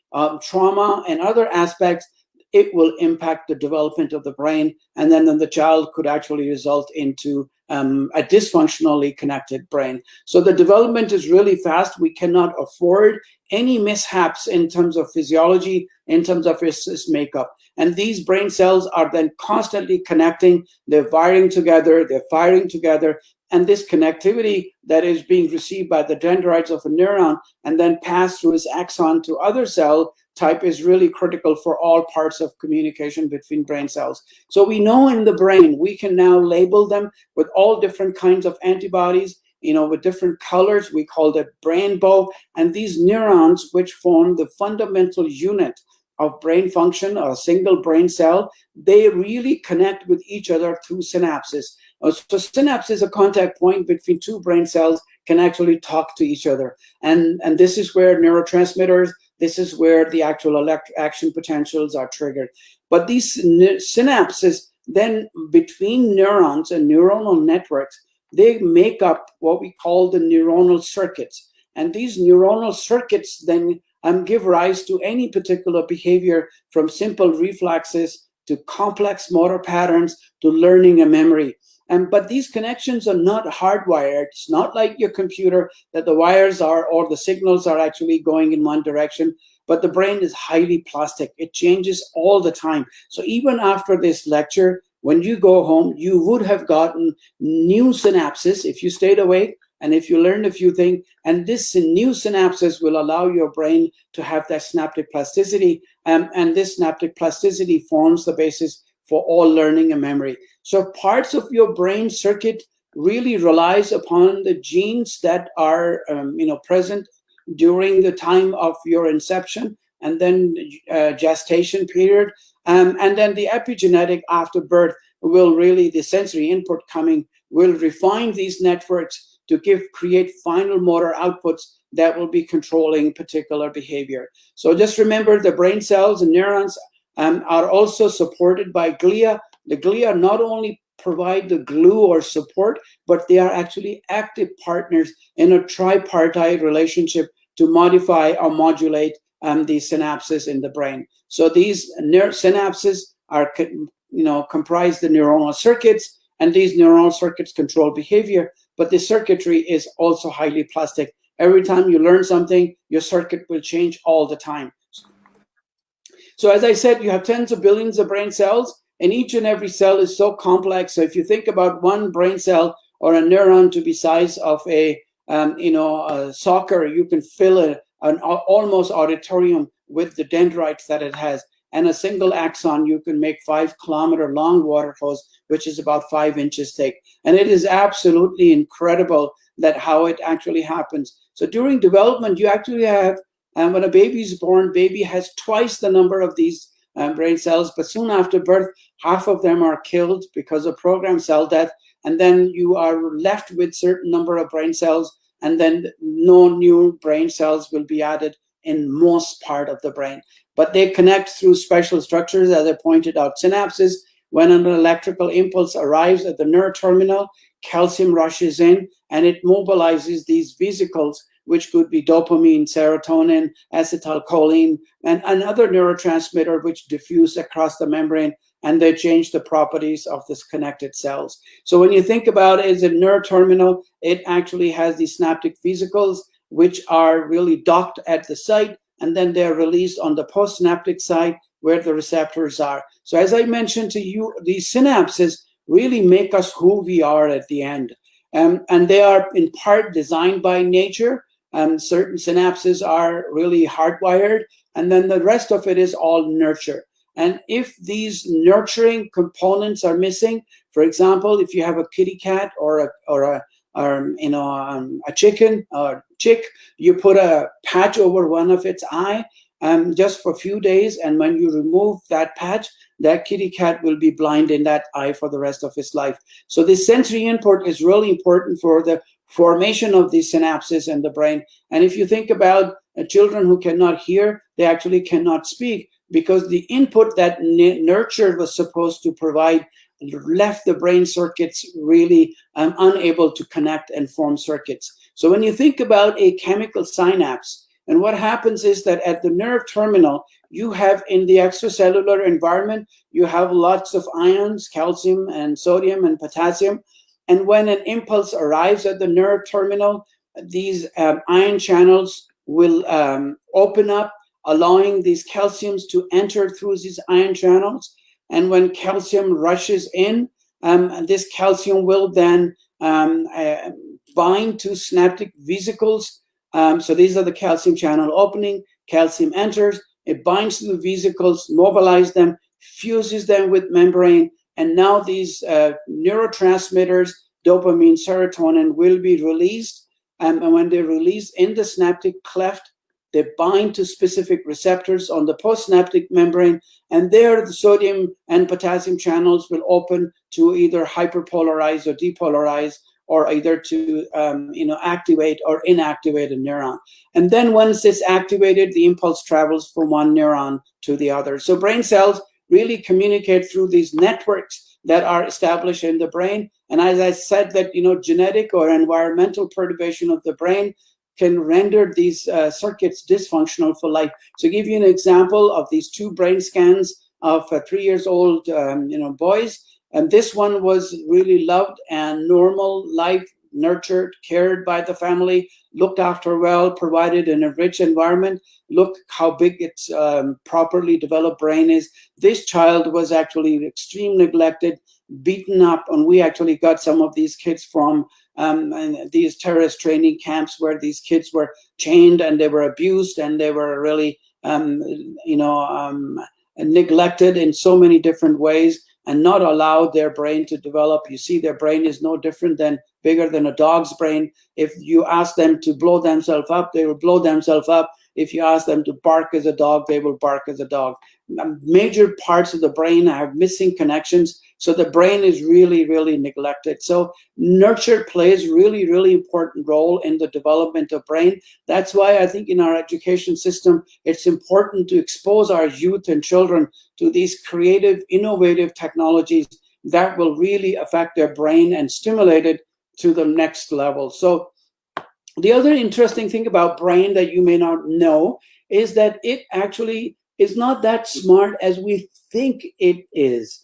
trauma, and other aspects, it will impact the development of the brain, and then the child could actually result into a dysfunctionally connected brain. So the development is really fast. We cannot afford any mishaps in terms of physiology, in terms of its makeup. And these brain cells are then constantly connecting. They're wiring together, they're firing together. And this connectivity that is being received by the dendrites of a neuron and then passed through its axon to other cell type is really critical for all parts of communication between brain cells. So we know in the brain, we can now label them with all different kinds of antibodies, with different colors. We call that brain bow. And these neurons, which form the fundamental unit of brain function, or a single brain cell, they really connect with each other through synapses. So synapse is a contact point between two brain cells, can actually talk to each other. And this is where neurotransmitters, this is where the actual action potentials are triggered. But these synapses then between neurons and neuronal networks, they make up what we call the neuronal circuits. And these neuronal circuits then give rise to any particular behavior, from simple reflexes to complex motor patterns to learning and memory. But these connections are not hardwired. It's not like your computer that the wires are, or the signals are actually going in one direction, but the brain is highly plastic. It changes all the time. So even after this lecture, when you go home, you would have gotten new synapses if you stayed awake and if you learned a few things. And this new synapses will allow your brain to have that synaptic plasticity. And this synaptic plasticity forms the basis for all learning and memory. So parts of your brain circuit really relies upon the genes that are present during the time of your inception and then gestation period, and then the epigenetic after birth will really, the sensory input coming will refine these networks to create final motor outputs that will be controlling particular behavior. So just remember, the brain cells and neurons are also supported by glia. The glia not only provide the glue or support, but they are actually active partners in a tripartite relationship to modify or modulate the synapses in the brain. So these synapses are, comprise the neuronal circuits, and these neuronal circuits control behavior, but the circuitry is also highly plastic. Every time you learn something, your circuit will change all the time. So as I said, you have tens of billions of brain cells, and each and every cell is so complex. So if you think about one brain cell or a neuron to be size of a soccer, you can fill an almost auditorium with the dendrites that it has. And a single axon, you can make 5-kilometer long water hose, which is about 5 inches thick. And it is absolutely incredible that how it actually happens. So during development, you actually have, when a baby is born, baby has twice the number of these brain cells, but soon after birth, half of them are killed because of programmed cell death. And then you are left with certain number of brain cells, and then no new brain cells will be added in most part of the brain. But they connect through special structures, as I pointed out, synapses. When an electrical impulse arrives at the nerve terminal, calcium rushes in and it mobilizes these vesicles, which could be dopamine, serotonin, acetylcholine, and another neurotransmitter which diffuse across the membrane, and they change the properties of this connected cells. So when you think about it as a nerve terminal, it actually has these synaptic vesicles, which are really docked at the site, and then they're released on the postsynaptic side where the receptors are. So as I mentioned to you, these synapses really make us who we are at the end. And they are in part designed by nature. Certain synapses are really hardwired, and then the rest of it is all nurture. And if these nurturing components are missing, for example, if you have a kitty cat or a chicken or chick, you put a patch over one of its eye just for a few days, and when you remove that patch, that kitty cat will be blind in that eye for the rest of its life. So this sensory input is really important for the formation of these synapses in the brain. And if you think about children who cannot hear, they actually cannot speak, because the input that nurture was supposed to provide left the brain circuits really unable to connect and form circuits. So when you think about a chemical synapse, and what happens is that at the nerve terminal, you have in the extracellular environment, you have lots of ions, calcium and sodium and potassium. And when an impulse arrives at the nerve terminal, these ion channels will open up, allowing these calciums to enter through these ion channels. And when calcium rushes in, this calcium will then bind to synaptic vesicles. So these are the calcium channel opening. Calcium enters, it binds to the vesicles, mobilizes them, fuses them with membrane, and now these neurotransmitters, dopamine, serotonin, will be released. And when they're released in the synaptic cleft, they bind to specific receptors on the postsynaptic membrane, and there the sodium and potassium channels will open to either hyperpolarize or depolarize, or either to activate or inactivate a neuron. And then once it's activated, the impulse travels from one neuron to the other. So brain cells really communicate through these networks that are established in the brain. And as I said, that genetic or environmental perturbation of the brain can render these circuits dysfunctional for life. So to give you an example of these 2 brain scans of 3 years old boys, and this one was really loved and normal life, nurtured, cared by the family, looked after well, provided in a rich environment. Look how big its properly developed brain is. This child was actually extremely neglected, beaten up, and we actually got some of these kids from these terrorist training camps where these kids were chained and they were abused and they were really neglected in so many different ways. and not allow their brain to develop. You see, their brain is no different than bigger than a dog's brain. If you ask them to blow themselves up, they will blow themselves up. If you ask them to bark as a dog, they will bark as a dog. Major parts of the brain have missing connections, so the brain is really, really neglected. So nurture plays really, really important role in the development of brain. That's why I think in our education system, it's important to expose our youth and children to these creative, innovative technologies that will really affect their brain and stimulate it to the next level. So the other interesting thing about brain that you may not know is that it actually is not that smart as we think it is.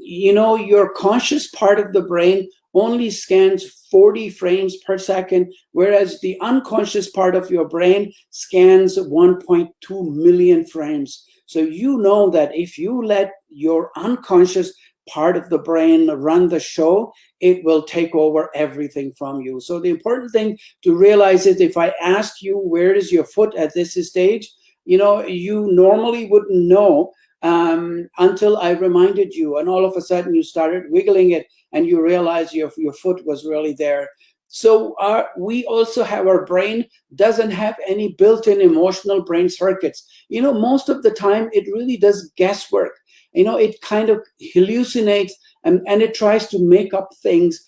You know, your conscious part of the brain only scans 40 frames per second, whereas the unconscious part of your brain scans 1.2 million frames. So you know that if you let your unconscious part of the brain run the show, it will take over everything from you. So the important thing to realize is, if I ask you, where is your foot at this stage? You know, you normally wouldn't know until I reminded you, and all of a sudden you started wiggling it and you realize your foot was really there. So we also have, our brain doesn't have any built-in emotional brain circuits. You know, most of the time it really does guesswork. You know, it kind of hallucinates and it tries to make up things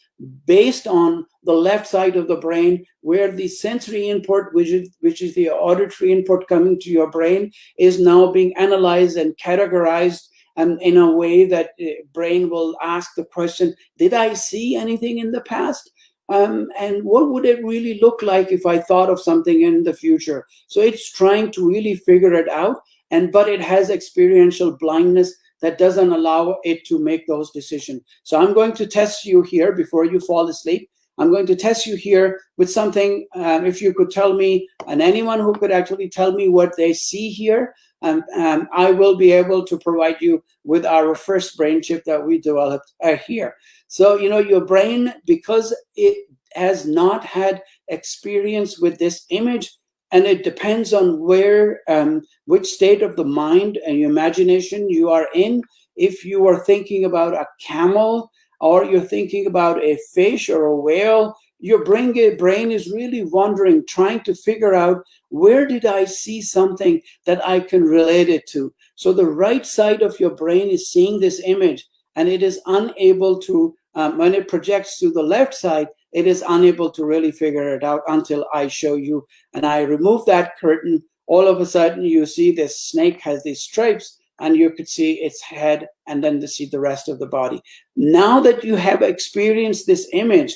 based on the left side of the brain, where the sensory input, which is the auditory input coming to your brain, is now being analyzed and categorized, and in a way that the brain will ask the question, did I see anything in the past? And what would it really look like if I thought of something in the future? So it's trying to really figure it out, but it has experiential blindness that doesn't allow it to make those decisions. So I'm going to test you here before you fall asleep. I'm going to test you here with something. If you could tell me, and anyone who could actually tell me what they see here, I will be able to provide you with our first brain chip that we developed here. So, you know, your brain, because it has not had experience with this image, and it depends on where, which state of the mind and your imagination you are in. If you are thinking about a camel, or you're thinking about a fish or a whale, your brain is really wondering, trying to figure out, where did I see something that I can relate it to? So the right side of your brain is seeing this image, and it is unable to, when it projects to the left side, it is unable to really figure it out until I show you. And I remove that curtain. All of a sudden, you see this snake has these stripes, and you could see its head, and then to see the rest of the body. Now that you have experienced this image,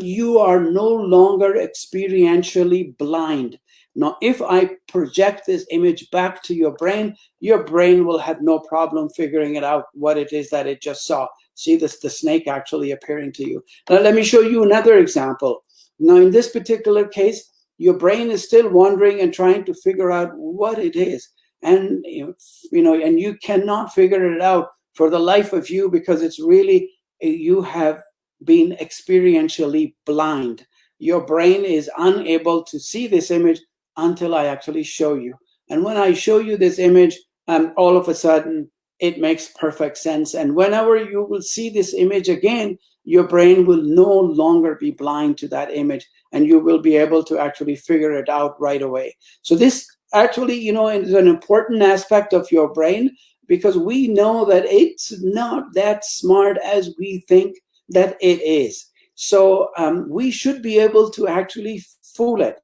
you are no longer experientially blind. Now, if I project this image back to your brain will have no problem figuring it out what it is that it just saw. See the snake actually appearing to you. Now, let me show you another example. Now, in this particular case, your brain is still wondering and trying to figure out what it is. And, you know, and you cannot figure it out for the life of you, because it's really, you have been experientially blind. Your brain is unable to see this image until I actually show you. And when I show you this image, all of a sudden, it makes perfect sense. And whenever you will see this image again, your brain will no longer be blind to that image, and you will be able to actually figure it out right away. So this actually, you know, is an important aspect of your brain, because we know that it's not that smart as we think that it is. So we should be able to actually fool it.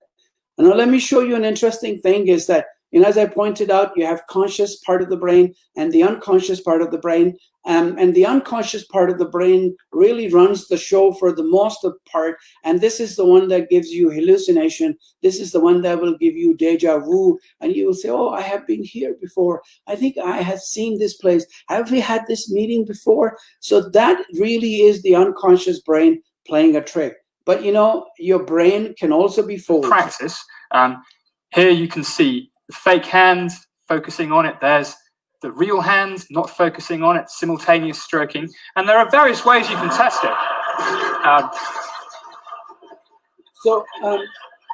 And now let me show you an interesting thing is that, you know, as I pointed out, you have conscious part of the brain and the unconscious part of the brain. And the unconscious part of the brain really runs the show for the most of the part. And this is the one that gives you hallucination. This is the one that will give you deja vu. And you will say, oh, I have been here before. I think I have seen this place. Have we had this meeting before? So that really is the unconscious brain playing a trick. But, you know, your brain can also be fooled. Practice. Here you can see the fake hand focusing on it. There's the real hand not focusing on it, simultaneous stroking. And there are various ways you can test it. So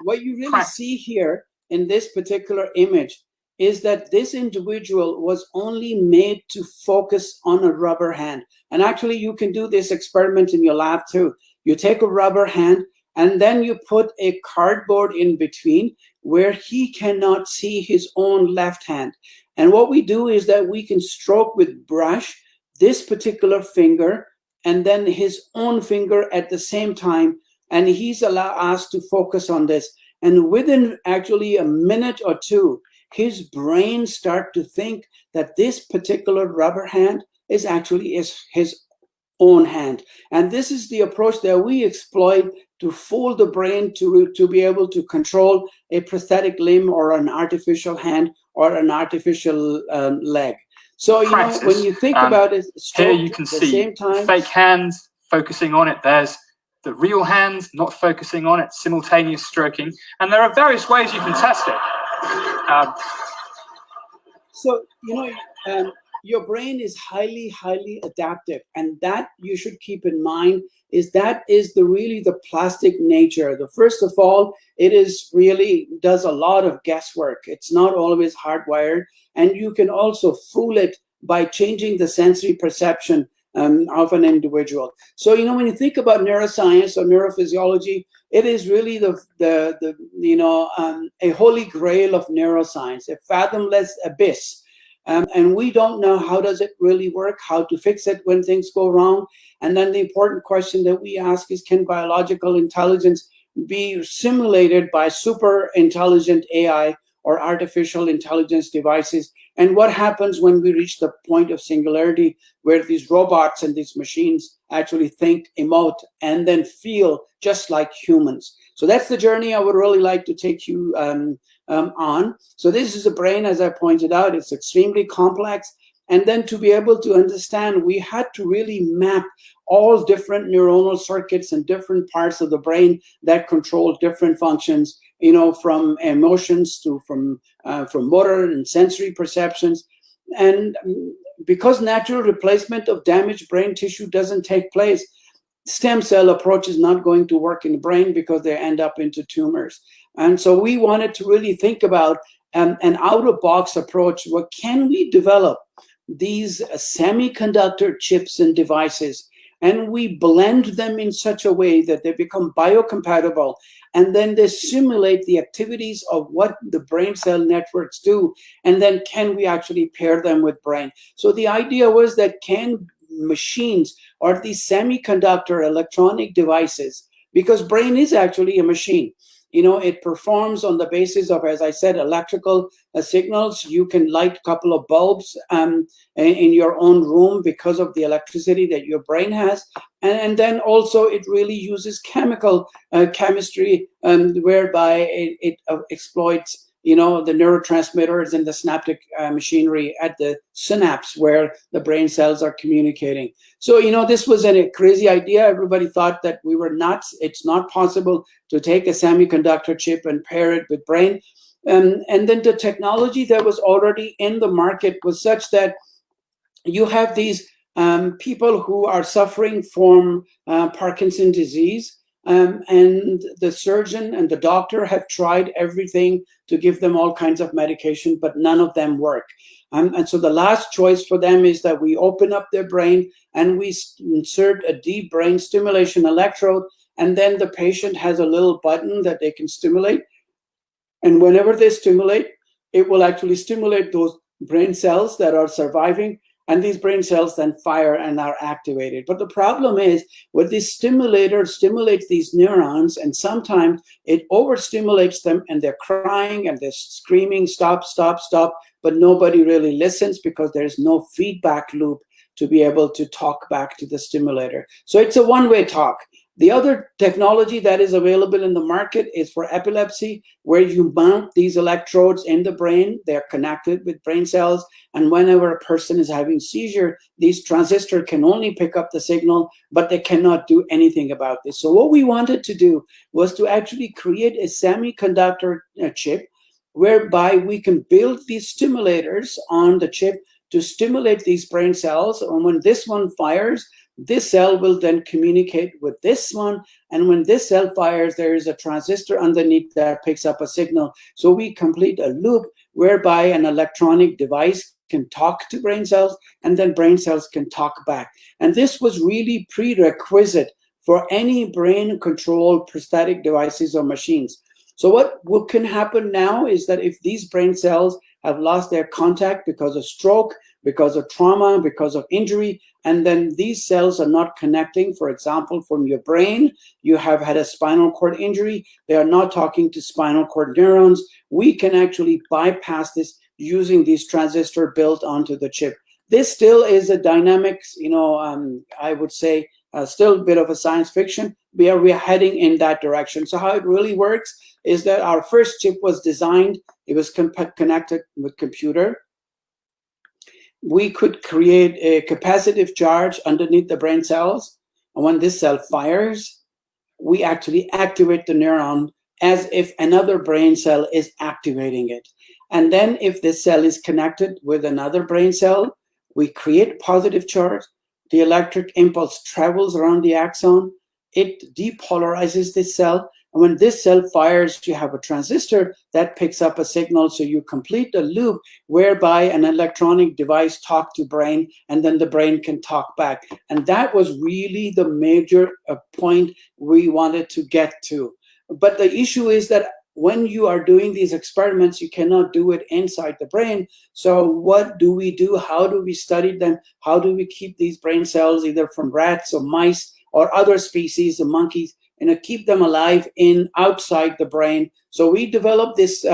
what you really see here in this particular image is that this individual was only made to focus on a rubber hand. And actually, you can do this experiment in your lab too. You take a rubber hand and then you put a cardboard in between where he cannot see his own left hand. And what we do is that we can stroke with brush this particular finger and then his own finger at the same time. And he's asked to focus on this. And within actually a minute or two, his brain start to think that this particular rubber hand is actually his own hand. And this is the approach that we exploit to fool the brain to be able to control a prosthetic limb or an artificial hand or an artificial leg. So, you know, when you think about it, here you can see same time, fake hands focusing on it. There's the real hand not focusing on it, simultaneous stroking. And there are various ways you can test it. So, you know, your brain is highly, highly adaptive. And that you should keep in mind is that is really the plastic nature. First of all, it is really does a lot of guesswork. It's not always hardwired. And you can also fool it by changing the sensory perception of an individual. So, you know, when you think about neuroscience or neurophysiology, it is really a holy grail of neuroscience, a fathomless abyss. And we don't know how does it really work, how to fix it when things go wrong. And then the important question that we ask is, can biological intelligence be simulated by super intelligent AI or artificial intelligence devices? And what happens when we reach the point of singularity where these robots and these machines actually think, emote, and then feel just like humans? So that's the journey I would really like to take you on. So this is a brain, as I pointed out, it's extremely complex. And then to be able to understand, we had to really map all different neuronal circuits and different parts of the brain that control different functions, you know, from emotions to from motor and sensory perceptions. And because natural replacement of damaged brain tissue doesn't take place, stem cell approach is not going to work in the brain because they end up into tumors. And so we wanted to really think about an out-of-box approach. What can we develop? These semiconductor chips and devices, and we blend them in such a way that they become biocompatible, and then they simulate the activities of what the brain cell networks do, and then can we actually pair them with brain? So the idea was that can machines or these semiconductor electronic devices, because brain is actually a machine. You know, it performs on the basis of, as I said, electrical signals. You can light a couple of bulbs in your own room because of the electricity that your brain has. And then also it really uses chemistry whereby it exploits, you know, the neurotransmitters and the synaptic machinery at the synapse where the brain cells are communicating. So, you know, this was a crazy idea. Everybody thought that we were nuts. It's not possible to take a semiconductor chip and pair it with brain. And then the technology that was already in the market was such that you have these people who are suffering from Parkinson's disease. And the surgeon and the doctor have tried everything to give them all kinds of medication, but none of them work. And so the last choice for them is that we open up their brain and we insert a deep brain stimulation electrode, and then the patient has a little button that they can stimulate. And whenever they stimulate, it will actually stimulate those brain cells that are surviving. And these brain cells then fire and are activated. But the problem is, with this stimulator stimulates these neurons, and sometimes it overstimulates them, and they're crying and they're screaming, stop, stop, stop. But nobody really listens because there's no feedback loop to be able to talk back to the stimulator. So it's a one-way talk. The other technology that is available in the market is for epilepsy, where you mount these electrodes in the brain. They're connected with brain cells. And whenever a person is having seizure, these transistors can only pick up the signal, but they cannot do anything about this. So what we wanted to do was to actually create a semiconductor chip whereby we can build these stimulators on the chip to stimulate these brain cells. And when this one fires, this cell will then communicate with this one. And when this cell fires, there is a transistor underneath that picks up a signal. So we complete a loop whereby an electronic device can talk to brain cells, and then brain cells can talk back. And this was really prerequisite for any brain-controlled prosthetic devices or machines. So what can happen now is that if these brain cells have lost their contact because of stroke, because of trauma, because of injury, and then these cells are not connecting, for example, from your brain, you have had a spinal cord injury, they are not talking to spinal cord neurons, we can actually bypass this using these transistors built onto the chip. This still is a dynamics, I would say, still a bit of a science fiction. We are heading in that direction. So how it really works is that our first chip was designed, it was connected with computer. We could create a capacitive charge underneath the brain cells. And when this cell fires, we actually activate the neuron as if another brain cell is activating it. And then if this cell is connected with another brain cell, we create positive charge. The electric impulse travels around the axon. It depolarizes this cell. And when this cell fires, you have a transistor that picks up a signal. So you complete the loop whereby an electronic device talks to brain, and then the brain can talk back. And that was really the major point we wanted to get to. But the issue is that when you are doing these experiments, you cannot do it inside the brain. So what do we do? How do we study them? How do we keep these brain cells, either from rats or mice or other species, the monkeys, keep them alive outside the brain? So we developed this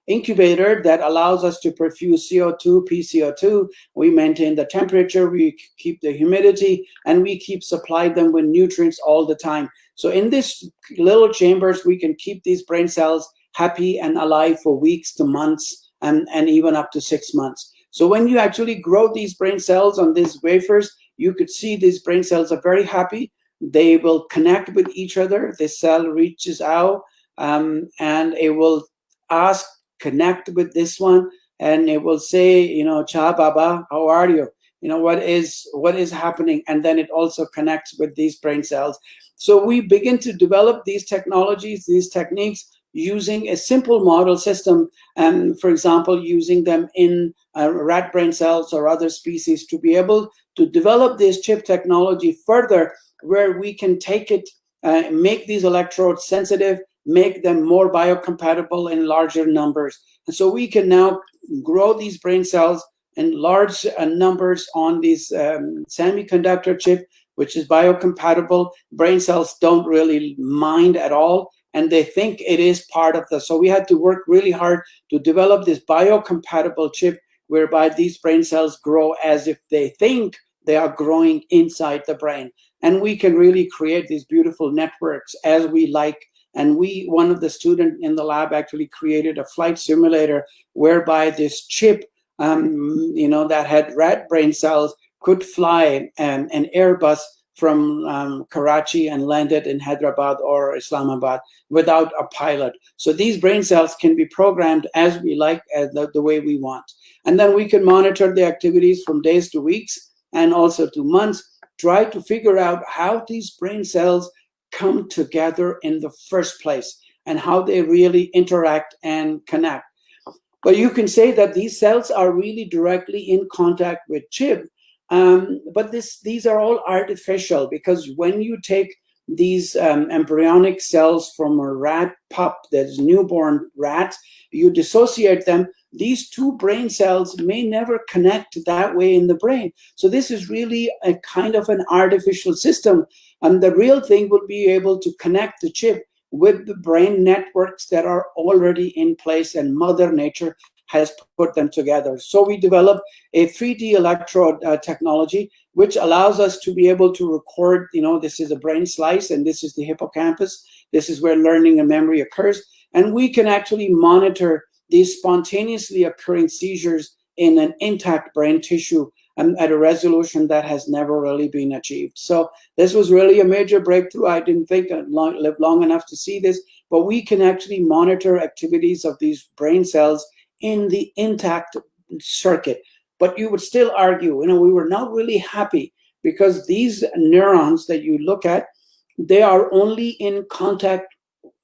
incubator that allows us to perfuse CO2, PCO2. We maintain the temperature, we keep the humidity, and we keep supply them with nutrients all the time. So in this little chambers, we can keep these brain cells happy and alive for weeks to months, and even up to 6 months. So when you actually grow these brain cells on these wafers, you could see these brain cells are very happy. They will connect with each other. This cell reaches out and it will connect with this one, and it will say, Cha Baba, how are you? What is happening? And then it also connects with these brain cells. So we begin to develop these technologies, these techniques, using a simple model system, and for example, using them in rat brain cells or other species to be able to develop this chip technology further, where we can take it, make these electrodes sensitive, make them more biocompatible in larger numbers. And so we can now grow these brain cells in large numbers on these semiconductor chip, which is biocompatible. Brain cells don't really mind at all, and they think it is part of the, so we had to work really hard to develop this biocompatible chip whereby these brain cells grow as if they think they are growing inside the brain. And we can really create these beautiful networks as we like. And one of the students in the lab actually created a flight simulator whereby this chip, that had rat brain cells could fly an Airbus from Karachi and landed in Hyderabad or Islamabad without a pilot. So these brain cells can be programmed as we like, the way we want. And then we can monitor the activities from days to weeks and also to months, try to figure out how these brain cells come together in the first place and how they really interact and connect. But you can say that these cells are really directly in contact with chip, but these are all artificial, because when you take these embryonic cells from a rat pup, that's newborn rat, you dissociate them, these two brain cells may never connect that way in the brain. So this is really a kind of an artificial system. And the real thing would be able to connect the chip with the brain networks that are already in place, and Mother Nature has put them together. So we developed a 3D electrode technology, which allows us to be able to record, this is a brain slice and this is the hippocampus. This is where learning and memory occurs. And we can actually monitor these spontaneously occurring seizures in an intact brain tissue at a resolution that has never really been achieved. So this was really a major breakthrough. I didn't think I'd live long enough to see this, but we can actually monitor activities of these brain cells in the intact circuit. But you would still argue, we were not really happy, because these neurons that you look at, they are only in contact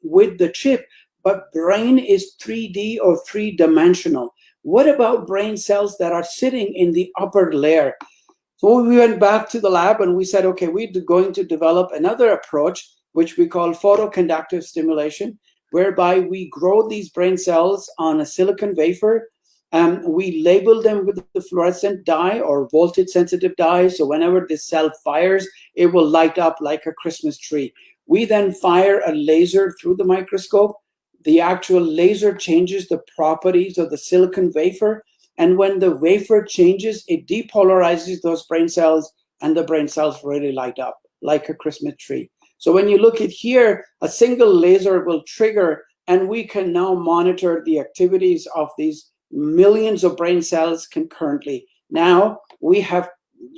with the chip, but brain is 3D or three-dimensional. What about brain cells that are sitting in the upper layer? So we went back to the lab and we said, okay, we're going to develop another approach, which we call photoconductive stimulation, whereby we grow these brain cells on a silicon wafer. We label them with the fluorescent dye or voltage sensitive dye. So whenever this cell fires, it will light up like a Christmas tree. We then fire a laser through the microscope. The actual laser changes the properties of the silicon wafer. And when the wafer changes, it depolarizes those brain cells, and the brain cells really light up like a Christmas tree. So when you look at here, a single laser will trigger, and we can now monitor the activities of these millions of brain cells concurrently. Now we have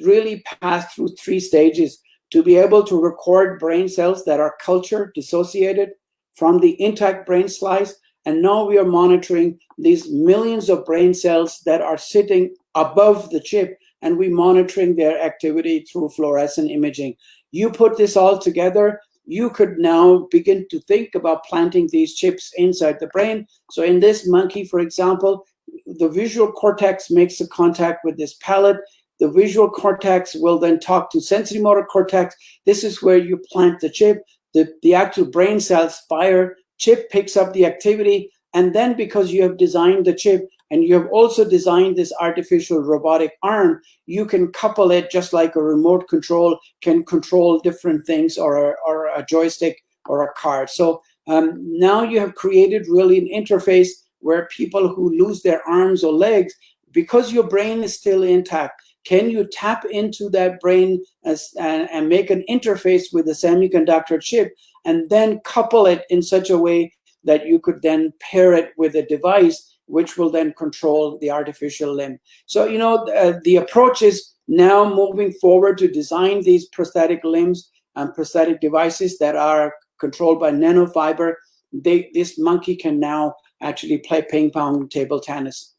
really passed through 3 stages to be able to record brain cells that are culture dissociated from the intact brain slice. And now we are monitoring these millions of brain cells that are sitting above the chip, and we're monitoring their activity through fluorescent imaging. You put this all together, you could now begin to think about planting these chips inside the brain. So in this monkey, for example, the visual cortex makes a contact with this palate. The visual cortex will then talk to sensory motor cortex. This is where you plant the chip. The actual brain cells fire, chip picks up the activity, and then because you have designed the chip and you have also designed this artificial robotic arm, you can couple it just like a remote control can control different things, or a joystick or a car. So now you have created really an interface where people who lose their arms or legs, because your brain is still intact, can you tap into that brain and make an interface with the semiconductor chip, and then couple it in such a way that you could then pair it with a device which will then control the artificial limb. So, you know, the approach is now moving forward to design these prosthetic limbs and prosthetic devices that are controlled by nanofiber. This monkey can now actually play ping pong, table tennis.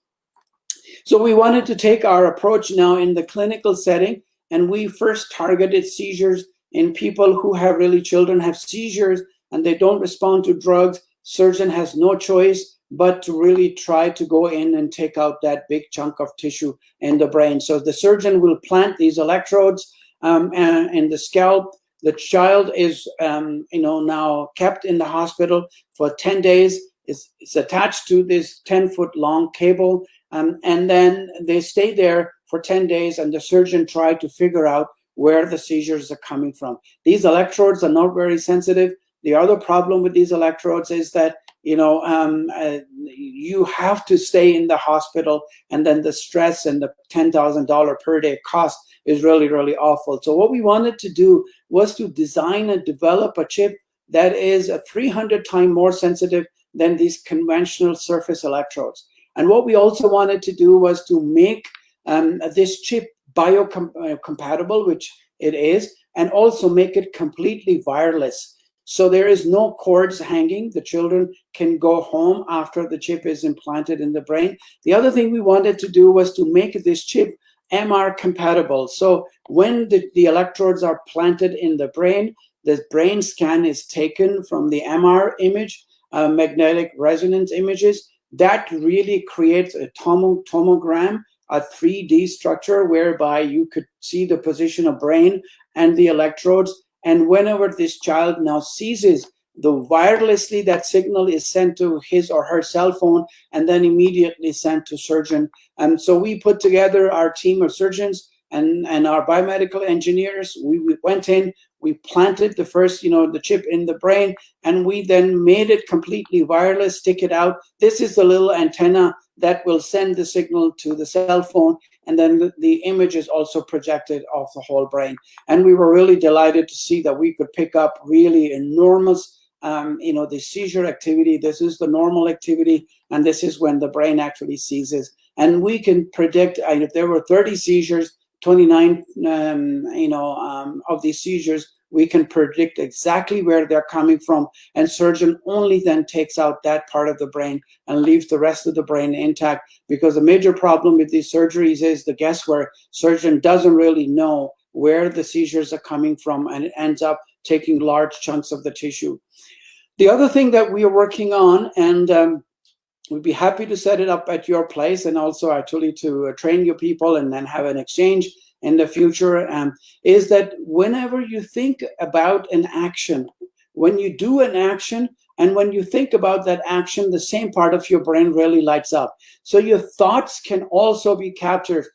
So we wanted to take our approach now in the clinical setting, and we first targeted seizures in people who have really, children have seizures and they don't respond to drugs. Surgeon has no choice but to really try to go in and take out that big chunk of tissue in the brain. So the surgeon will plant these electrodes in the scalp. The child is now kept in the hospital for 10 days. It's attached to this 10-foot long cable. And then they stay there for 10 days, and the surgeon tried to figure out where the seizures are coming from. These electrodes are not very sensitive. The other problem with these electrodes is that, you have to stay in the hospital, and then the stress and the $10,000 per day cost is really, really awful. So what we wanted to do was to design and develop a chip that is 300 times more sensitive than these conventional surface electrodes. And what we also wanted to do was to make this chip biocompatible, which it is, and also make it completely wireless. So there is no cords hanging. The children can go home after the chip is implanted in the brain. The other thing we wanted to do was to make this chip MR compatible. So when the electrodes are planted in the brain scan is taken from the MR image, magnetic resonance images. That really creates a tomogram, a 3D structure whereby you could see the position of brain and the electrodes. And whenever this child now seizes, wirelessly that signal is sent to his or her cell phone and then immediately sent to surgeon. And so we put together our team of surgeons and our biomedical engineers. We went in, we planted the first, the chip in the brain, and we then made it completely wireless, stick it out. This is the little antenna that will send the signal to the cell phone, and then the image is also projected off the whole brain. And we were really delighted to see that we could pick up really enormous, the seizure activity. This is the normal activity, and this is when the brain actually seizes. And we can predict, if there were 30 seizures, 29, of these seizures, we can predict exactly where they're coming from, and surgeon only then takes out that part of the brain and leaves the rest of the brain intact, because the major problem with these surgeries is the guesswork. Surgeon doesn't really know where the seizures are coming from, and it ends up taking large chunks of the tissue. The other thing that we are working on, and we'd be happy to set it up at your place, and also actually to train your people and then have an exchange in the future, is that whenever you think about an action, when you do an action, and when you think about that action, the same part of your brain really lights up. So your thoughts can also be captured.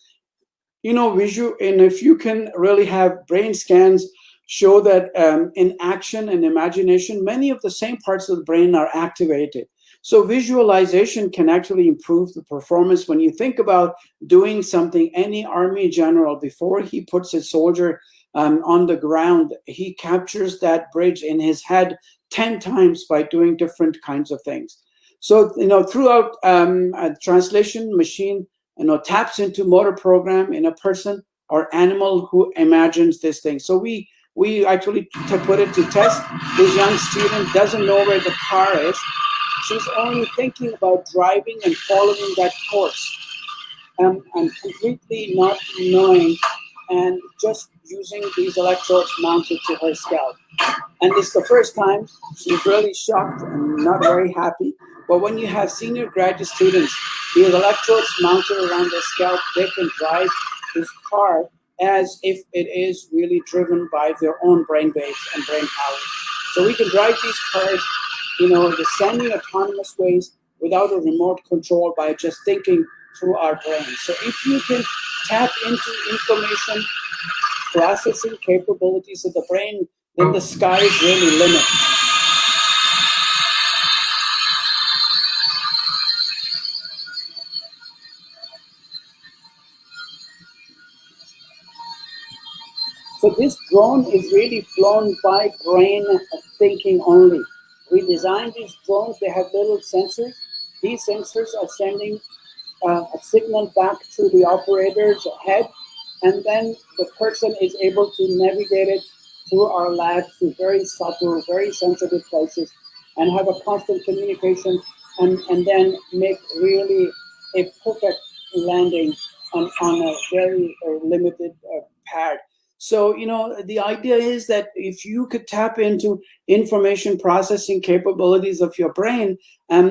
You know, visual, and if you can really have brain scans show that in action and imagination, many of the same parts of the brain are activated. So visualization can actually improve the performance. When you think about doing something, any army general, before he puts a soldier on the ground, he captures that bridge in his head 10 times by doing different kinds of things. So, you know, throughout a translation machine, you know, taps into motor program in a person or animal who imagines this thing. So we actually, to put it to test, this young student doesn't know where the car is. She's only thinking about driving and following that course, and completely not knowing, and just using these electrodes mounted to her scalp. And it's the first time. She's really shocked and not very happy. But when you have senior graduate students, these electrodes mounted around their scalp, they can drive this car as if it is really driven by their own brain base and brain power. So we can drive these cars, you know, the semi-autonomous ways without a remote control by just thinking through our brain. So if you can tap into information processing capabilities of the brain, then the sky is really limit. So this drone is really flown by brain thinking only. We designed these drones, they have little sensors. These sensors are sending a signal back to the operator's head, and then the person is able to navigate it through our lab through very subtle, very sensitive places, and have a constant communication, and then make really a perfect landing on a very limited pad. So, you know, the idea is that if you could tap into information processing capabilities of your brain,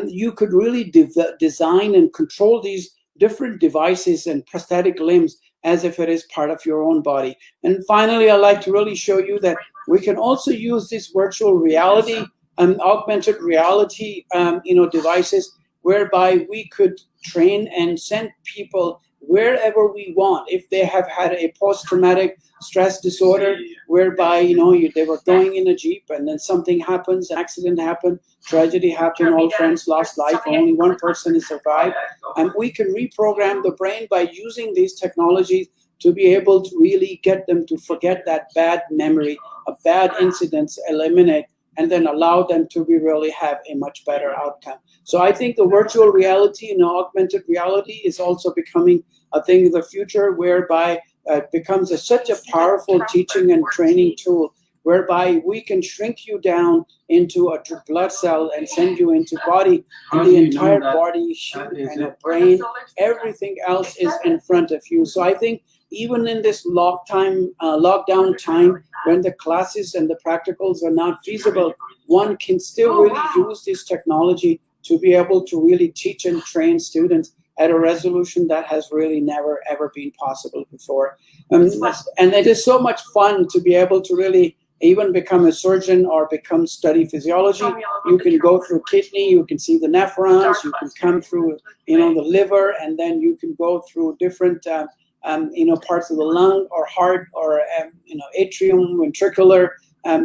you could really design and control these different devices and prosthetic limbs as if it is part of your own body. And finally, I'd like to really show you that we can also use this virtual reality and augmented reality, you know, devices, whereby we could train and send people wherever we want. If they have had a post-traumatic stress disorder, whereby, you know, they were going in a Jeep and then something happens, accident happened, tragedy happened, all friends lost life, only one person is survived. And we can reprogram the brain by using these technologies to be able to really get them to forget that bad memory, a bad incidents, eliminate, and then allow them to really have a much better outcome. So I think the virtual reality and augmented reality is also becoming a thing of the future, whereby it becomes such a powerful teaching and training tool, whereby we can shrink you down into a blood cell and send you into body, and the entire body, and a brain, everything else is in front of you. So I think even in this lockdown time, when the classes and the practicals are not feasible, one can still really use this technology to be able to really teach and train students at a resolution that has really never ever been possible before. And it is so much fun to be able to really even become a surgeon or become study physiology. You can go through kidney, you can see the nephrons, you can come through, you know, the liver, and then you can go through different you know, parts of the lung or heart or you know, atrium, ventricular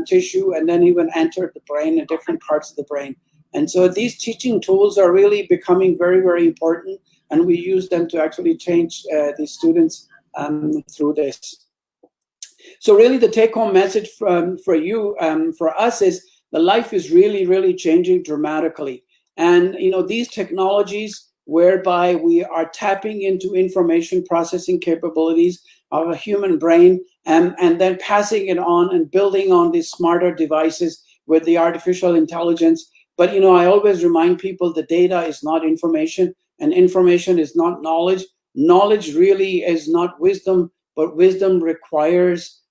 tissue, and then even enter the brain and different parts of the brain. And so these teaching tools are really becoming very, very important, and we use them to actually change the students through this. So really the take-home message for you, for us, is the life is really, really changing dramatically. And, you know, these technologies whereby we are tapping into information processing capabilities of a human brain, and then passing it on and building on these smarter devices with the artificial intelligence. But, you know, I always remind people the data is not information, and information is not knowledge. Knowledge really is not wisdom, but wisdom requires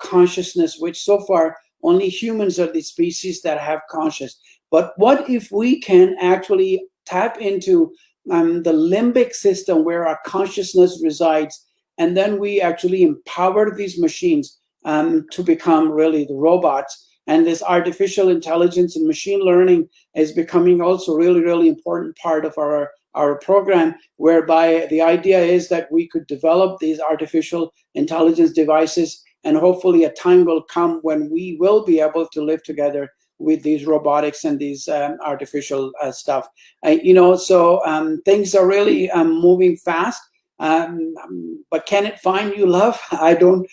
consciousness, which so far only humans are the species that have conscious. But what if we can actually tap into the limbic system where our consciousness resides, and then we actually empower these machines to become really the robots. And this artificial intelligence and machine learning is becoming also really, really important part of our program, whereby the idea is that we could develop these artificial intelligence devices, and hopefully a time will come when we will be able to live together with these robotics and these artificial stuff. So things are really moving fast. But can it find you love? I don't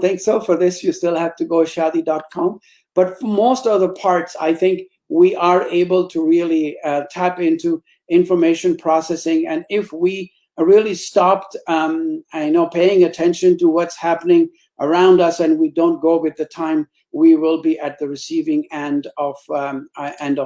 think so. For this, you still have to go shadi.com. But for most other parts, I think we are able to really tap into information processing. And if we really stopped, paying attention to what's happening around us, and we don't go with the time, we will be at the receiving end of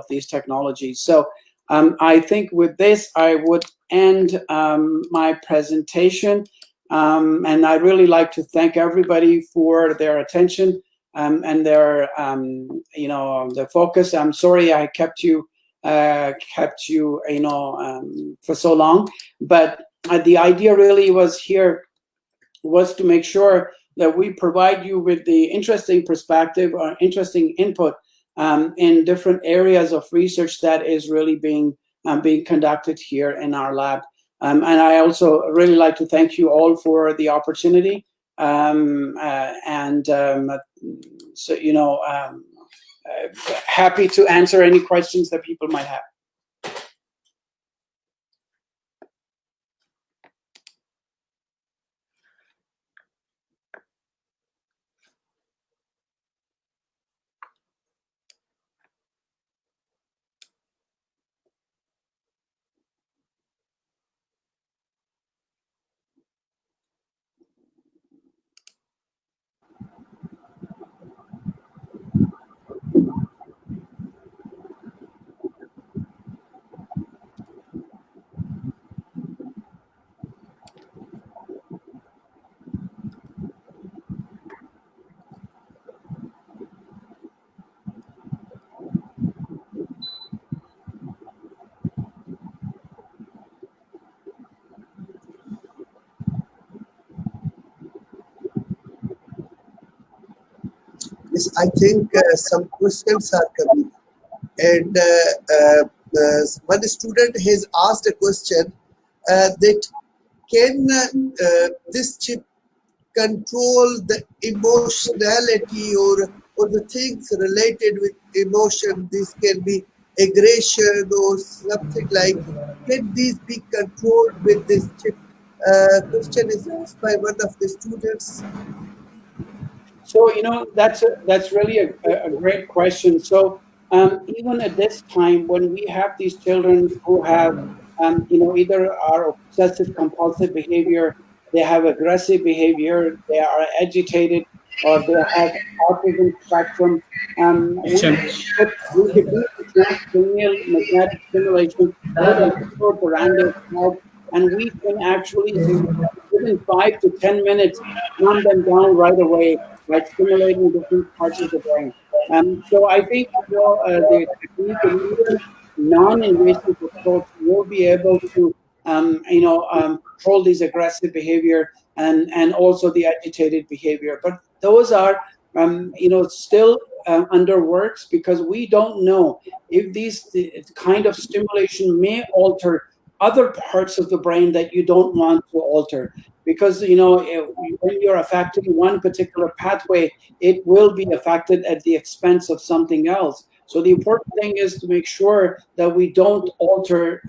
these technologies. So I think with this, I would end my presentation. And I'd really like to thank everybody for their attention and their their focus. I'm sorry I kept you for so long, but the idea really was to make sure that we provide you with the interesting perspective or interesting input in different areas of research that is really being conducted here in our lab. And I also really like to thank you all for the opportunity. Happy to answer any questions that people might have. Yes, I think some questions are coming. And one student has asked a question that can this chip control the emotionality or the things related with emotion? This can be aggression or something like. Can these be controlled with this chip? Question is asked by one of the students. So that's really a great question. So even at this time, when we have these children who have either are obsessive compulsive behavior, they have aggressive behavior, they are agitated, or they have autism spectrum, we could do transcranial magnetic stimulation with electroparameter help, and we can actually, within 5 to 10 minutes, calm them down right away by stimulating different parts of the brain. So I think the technique and non-invasive approach will be able to control these aggressive behavior and also the agitated behavior. But those are still under works, because we don't know if these kind of stimulation may alter other parts of the brain that you don't want to alter. Because when you're affecting one particular pathway, it will be affected at the expense of something else. So the important thing is to make sure that we don't alter,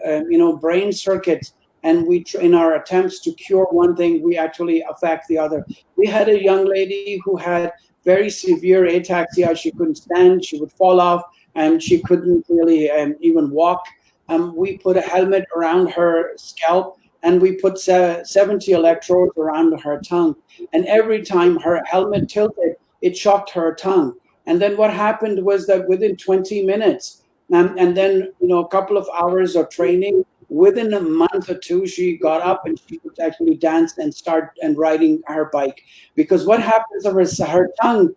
brain circuits, and in our attempts to cure one thing, we actually affect the other. We had a young lady who had very severe ataxia. She couldn't stand, she would fall off, and she couldn't really even walk. We put a helmet around her scalp, and we put 70 electrodes around her tongue. And every time her helmet tilted, it shocked her tongue. And then what happened was that within 20 minutes, and then a couple of hours of training, within a month or two, she got up and she could actually dance and start and riding her bike. Because what happens is her tongue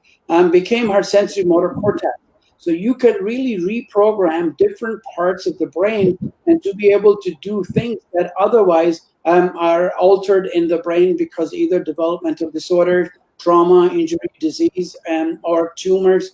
became her sensory motor cortex. So you can really reprogram different parts of the brain and to be able to do things that otherwise are altered in the brain because either developmental disorder, trauma, injury, disease, or tumors.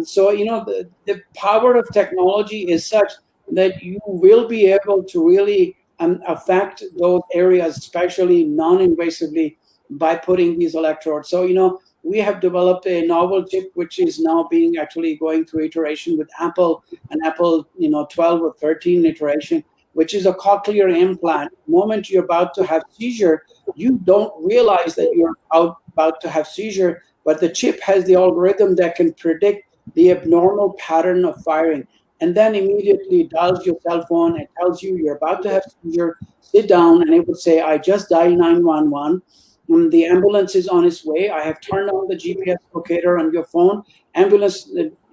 So, the power of technology is such that you will be able to really affect those areas, especially non-invasively, by putting these electrodes. So, we have developed a novel chip, which is now being actually going through iteration with Apple, an Apple, 12 or 13 iteration, which is a cochlear implant. The moment you're about to have seizure, you don't realize that you're about to have seizure, but the chip has the algorithm that can predict the abnormal pattern of firing. And then immediately dials your cell phone and tells you you're about to have seizure, sit down, and it would say, I just dialed 911. The ambulance is on its way. I have turned on the GPS locator on your phone. Ambulance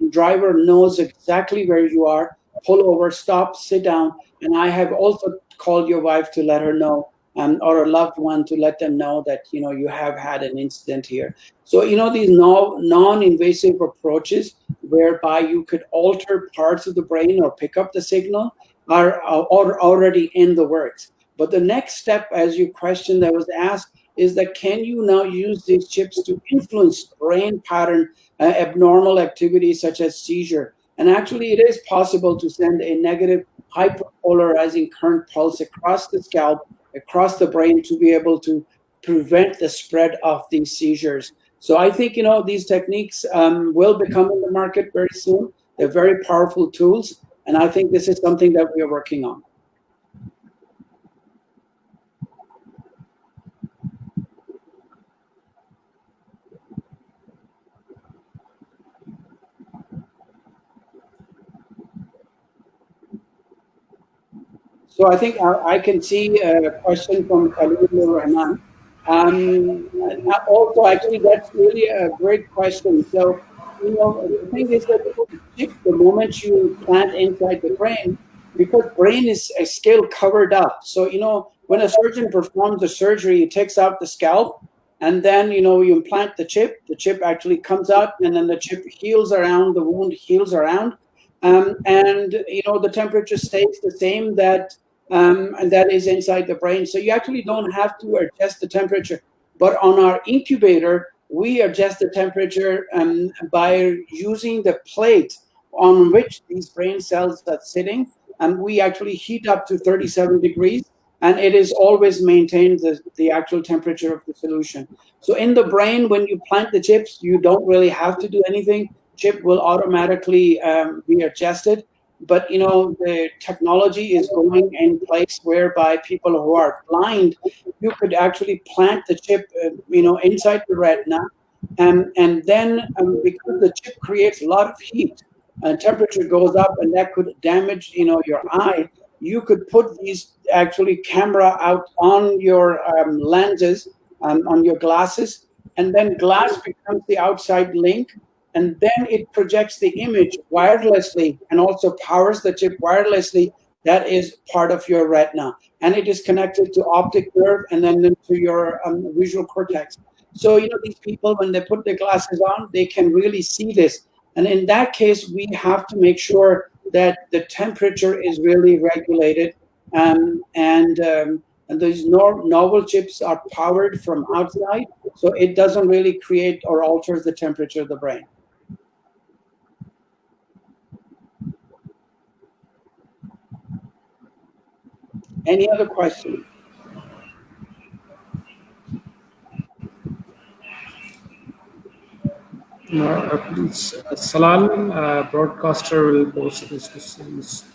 driver knows exactly where you are. Pull over, stop, sit down. And I have also called your wife to let her know, or a loved one to let them know that, you have had an incident here. So, these non-invasive approaches whereby you could alter parts of the brain or pick up the signal are already in the works. But the next step, as your question that was asked, is that can you now use these chips to influence brain pattern abnormal activities such as seizure? And actually, it is possible to send a negative hyperpolarizing current pulse across the scalp, across the brain, to be able to prevent the spread of these seizures. So I think, these techniques will become in the market very soon. They're very powerful tools. And I think this is something that we are working on. So I think I can see a question from Khalil Rahman. Also, actually, that's really a great question. So, the thing is that the moment you plant inside the brain, because brain is a scale covered up. So, when a surgeon performs the surgery, he takes out the scalp, and then, you implant the chip actually comes out, and then the chip heals around, the wound heals around. And the temperature stays the same and that is inside the brain. So you actually don't have to adjust the temperature. But on our incubator, we adjust the temperature by using the plate on which these brain cells are sitting. And we actually heat up to 37 degrees. And it is always maintained the actual temperature of the solution. So in the brain, when you plant the chips, you don't really have to do anything. Chip will automatically be adjusted. But, the technology is going in place whereby people who are blind, you could actually plant the chip, inside the retina. And then because the chip creates a lot of heat and temperature goes up and that could damage, your eye, you could put these actually camera out on your lenses, on your glasses, and then glass becomes the outside link. And then it projects the image wirelessly and also powers the chip wirelessly. That is part of your retina. And it is connected to optic nerve and then to your visual cortex. So, these people, when they put their glasses on, they can really see this. And in that case, we have to make sure that the temperature is really regulated. And these novel chips are powered from outside. So it doesn't really create or alter the temperature of the brain. Any other questions? Please, Salal, broadcaster, will post these questions.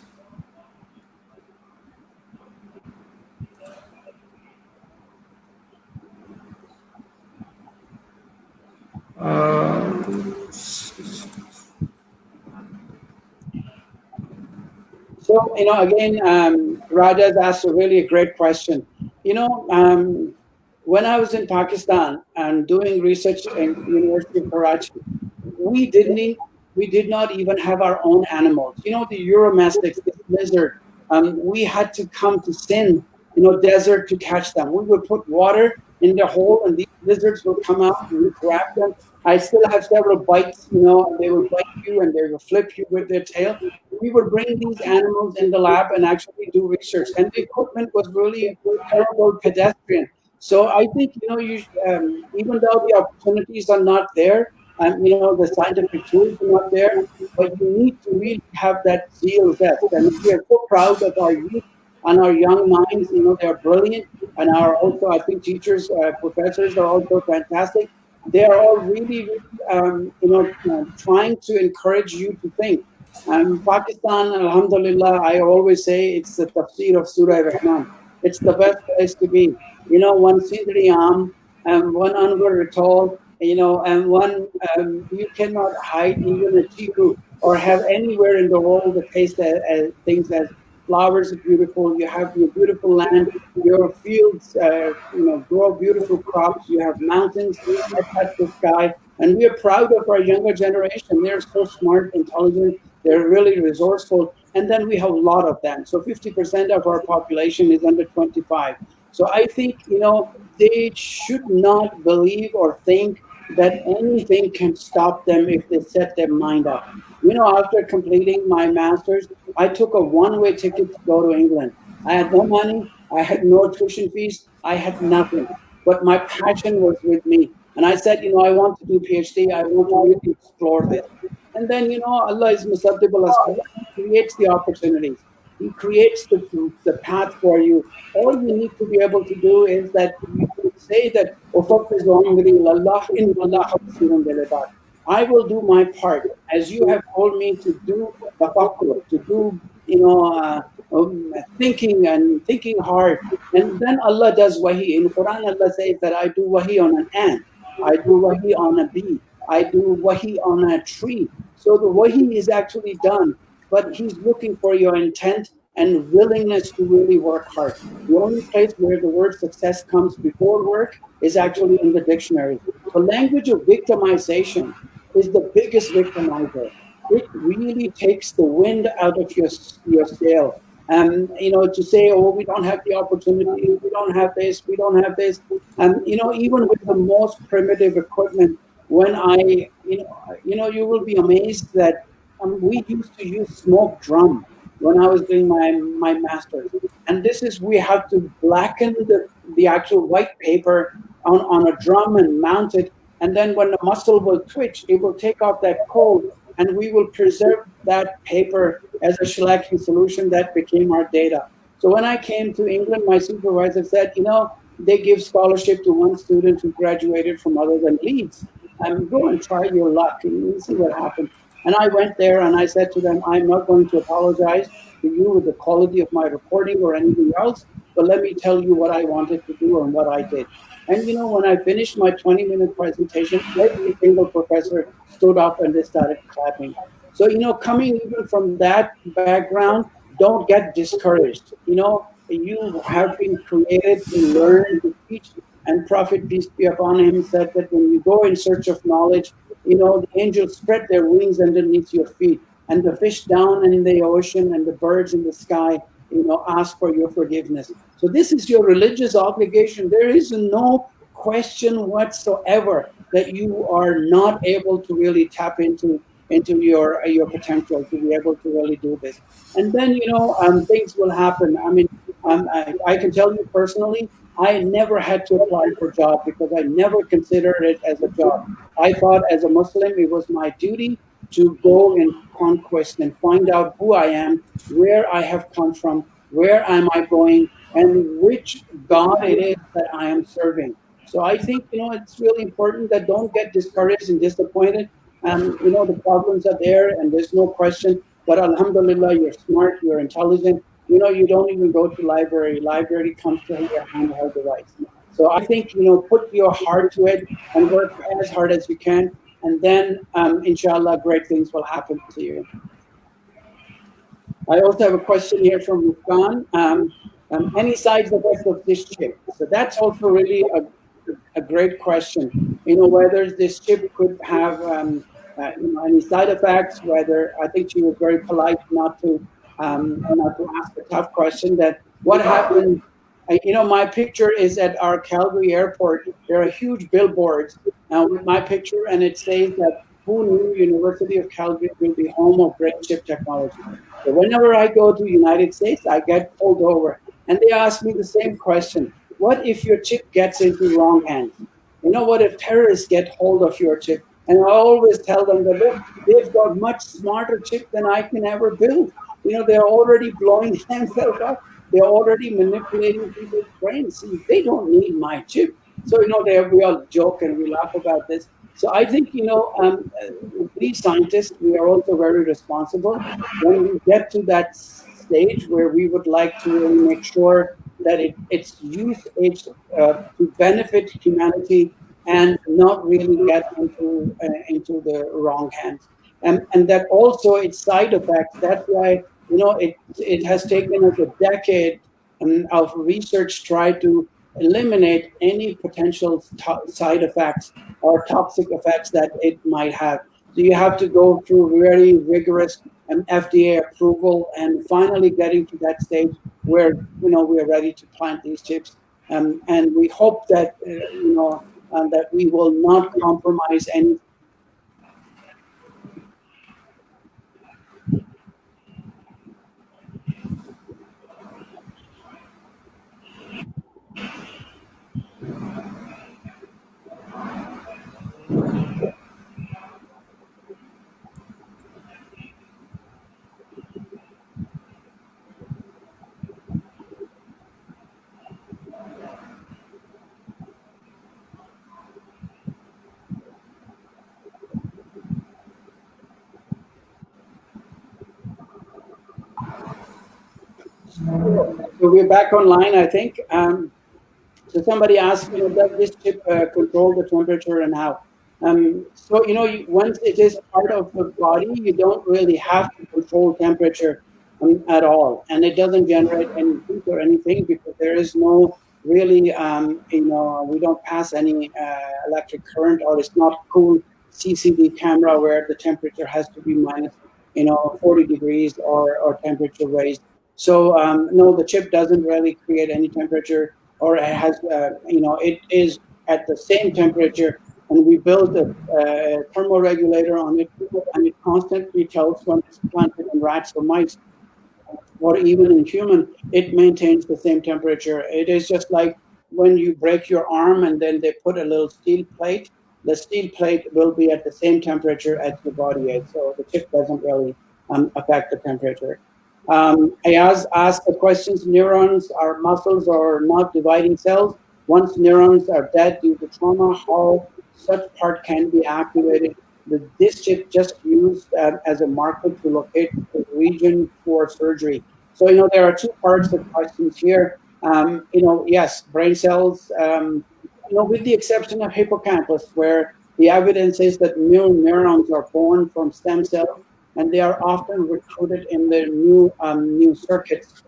So, again, Raja's asked a really great question. When I was in Pakistan and doing research in University of Karachi, we did not even have our own animals. The Euromastics, the lizard, we had to come to Sindh, desert to catch them. We would put water in the hole, and these lizards will come out and we grab them. I still have several bites, you know, and they will bite you and they will flip you with their tail. We would bring these animals in the lab and actually do research, and the equipment was really terrible, pedestrian. So I think, you know, even though the opportunities are not there, and you know the scientific tools are not there, but you need to really have that zeal zest. And we are so proud of our youth and our young minds. You know, they're brilliant, and our also I think teachers, professors are also fantastic. They are all really, trying to encourage you to think. Pakistan, alhamdulillah, I always say it's the tafsir of Surah Rahman. It's the best place to be. You know, one Sindri Am and one Anwar Ritol, you know, and one, you cannot hide even a chiku or have anywhere in the world that taste things as flowers are beautiful. You have your beautiful land, your fields, grow beautiful crops. You have mountains that touch the sky. And we are proud of our younger generation. They're so smart, intelligent, they're really resourceful. And then we have a lot of them. So 50% of our population is under 25. So I think, you know, they should not believe or think that anything can stop them if they set their mind up. You know, after completing my master's, I took a one-way ticket to go to England. I had no money, I had no tuition fees, I had nothing. But my passion was with me. And I said, you know, I want to do PhD, I want to really explore this. And then, you know, Allah is musaddibul asbab. He creates the opportunities. He creates the path for you. All you need to be able to do is that you can say that, I will do my part, as you have told me to do tafakkur, to do, you know, thinking hard. And then Allah does wahi. In Quran, Allah says that I do wahi on an ant, I do wahi on a bee, I do wahi on a tree. So the wahi is actually done, but He's looking for your intent and willingness to really work hard. The only place where the word success comes before work is actually in the dictionary. The language of victimization is the biggest victimizer. It really takes the wind out of your sail. You know, to say, oh, we don't have the opportunity, we don't have this, we don't have this. You know, even with the most primitive equipment, when you will be amazed that we used to use smoke drum when I was doing my master's. And this is, we have to blacken the actual white paper on a drum and mount it. And then when the muscle will twitch, it will take off that cold, and we will preserve that paper as a shellacking solution. That became our data. So when I came to England, my supervisor said, you know, they give scholarship to one student who graduated from other than Leeds. Go and try your luck and we'll see what happens. And I went there and I said to them, I'm not going to apologize to you with the quality of my reporting or anything else, but let me tell you what I wanted to do and what I did. And, you know, when I finished my 20-minute presentation, every single professor stood up and they started clapping. So, you know, coming even from that background, don't get discouraged. You know, you have been created to learn, to teach. And Prophet, peace be upon him, said that when you go in search of knowledge, you know, the angels spread their wings underneath your feet, and the fish down in the ocean and the birds in the sky, you know, ask for your forgiveness. So this is your religious obligation. There is no question whatsoever that you are not able to really tap into your potential to be able to really do this. And then, you know, things will happen. I mean, I can tell you personally, I never had to apply for a job because I never considered it as a job. I thought as a Muslim, it was my duty to go and conquest and find out who I am, where I have come from, where am I going, and which God it is that I am serving. So I think, you know, it's really important that don't get discouraged and disappointed. You know, the problems are there and there's no question, but alhamdulillah, you're smart, you're intelligent. You know, you don't even go to library. Library comes to your handheld device. So I think, you know, put your heart to it and work as hard as you can. And then, inshallah, great things will happen to you. I also have a question here from Muskan. Any side effects of this chip? So that's also really a great question. You know, whether this chip could have you know, any side effects, whether, I think she was very polite not to ask a tough question, that what happens My picture is at our Calgary airport. There are huge billboards with my picture, and it says that who knew University of Calgary will be home of brain chip technology. So whenever I go to the United States, I get pulled over, and they ask me the same question: what if your chip gets into wrong hands? What if terrorists get hold of your chip? And I always tell them that, look, they've got much smarter chip than I can ever build. They're already blowing themselves up. They're already manipulating people's brains. See, they don't need my chip. So, we all joke and we laugh about this. So I think, we scientists, we are also very responsible. When we get to that stage where we would like to really make sure that its use is to benefit humanity and not really get into the wrong hands. And that also its side effects. That's why it has taken us a decade of research try to eliminate any potential side effects or toxic effects that it might have. So you have to go through very rigorous FDA approval and finally getting to that stage where we are ready to plant these chips. And we hope that that we will not compromise any. So we're back online, I think. So somebody asked, does this chip control the temperature and how? So, once it is part of the body, you don't really have to control temperature at all. And it doesn't generate any heat or anything because there is no really, we don't pass any electric current, or it's not cool CCD camera where the temperature has to be minus, 40 degrees or temperature raised. So no, the chip doesn't really create any temperature, or it has, it is at the same temperature. And we built a thermoregulator on it, and it constantly tells when it's planted in rats or mice, or even in human, it maintains the same temperature. It is just like when you break your arm and then they put a little steel plate. The steel plate will be at the same temperature as the body is, so the chip doesn't really affect the temperature. I asked the questions: neurons are muscles or not dividing cells? Once neurons are dead due to trauma, how such part can be activated? This chip just used as a marker to locate the region for surgery. So, there are two parts of questions here. Yes, brain cells, with the exception of hippocampus, where the evidence is that new neurons are born from stem cells, and they are often recruited in the new circuits.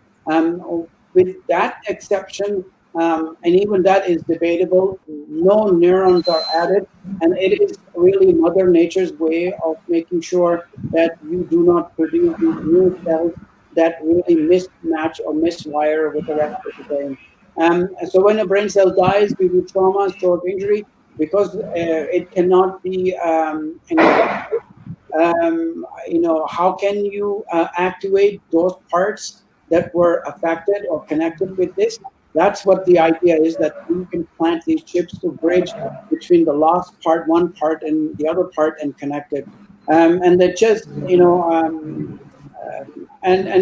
With that exception, and even that is debatable, no neurons are added, and it is really Mother Nature's way of making sure that you do not produce these new cells that really mismatch or miswire with the rest of the brain. So when a brain cell dies due to trauma, stroke, injury, because it cannot be how can you activate those parts that were affected or connected with this? That's what the idea is, that you can plant these chips to bridge between the lost part, one part, and the other part, and connect it. And that just, and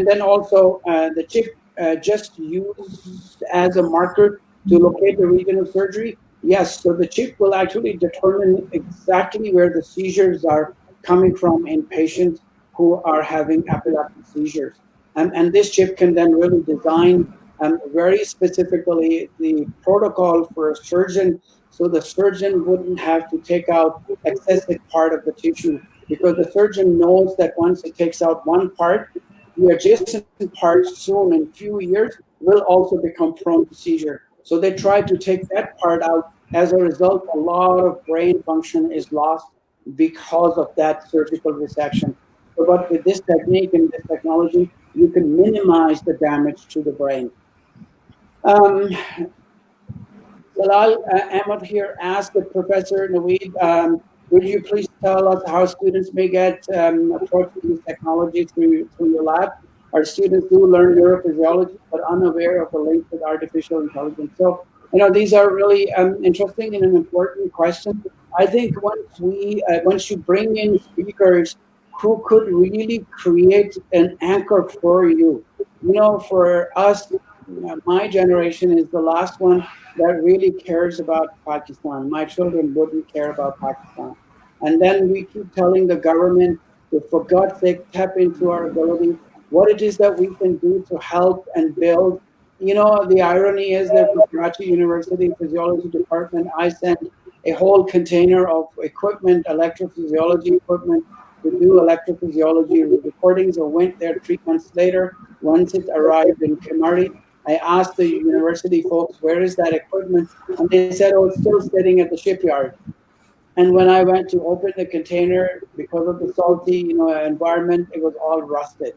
then also the chip just used as a marker to locate the region of surgery. Yes, so the chip will actually determine exactly where the seizures are coming from in patients who are having epileptic seizures. And this chip can then really design very specifically the protocol for a surgeon, so the surgeon wouldn't have to take out excessive part of the tissue, because the surgeon knows that once it takes out one part, the adjacent part soon, in few years, will also become prone to seizure. So they try to take that part out. As a result, a lot of brain function is lost because of that surgical resection. So, but with this technique and this technology, you can minimize the damage to the brain. Um, Salal Ahmed here asked the Professor Naweed, would you please tell us how students may get approached to these technologies through your lab? Our students do learn neurophysiology, but unaware of the link with artificial intelligence. So, these are really interesting and an important question. I think once you bring in speakers who could really create an anchor for you, for us, my generation is the last one that really cares about Pakistan. My children wouldn't care about Pakistan. And then we keep telling the government to, for God's sake, tap into our ability, what it is that we can do to help and build. The irony is that for Karachi University Physiology Department, I sent a whole container of equipment, electrophysiology equipment, to do electrophysiology recordings. I went there 3 months later. Once it arrived in Kamari, I asked the university folks, where is that equipment? And they said, oh, it's still sitting at the shipyard. And when I went to open the container, because of the salty, environment, it was all rusted.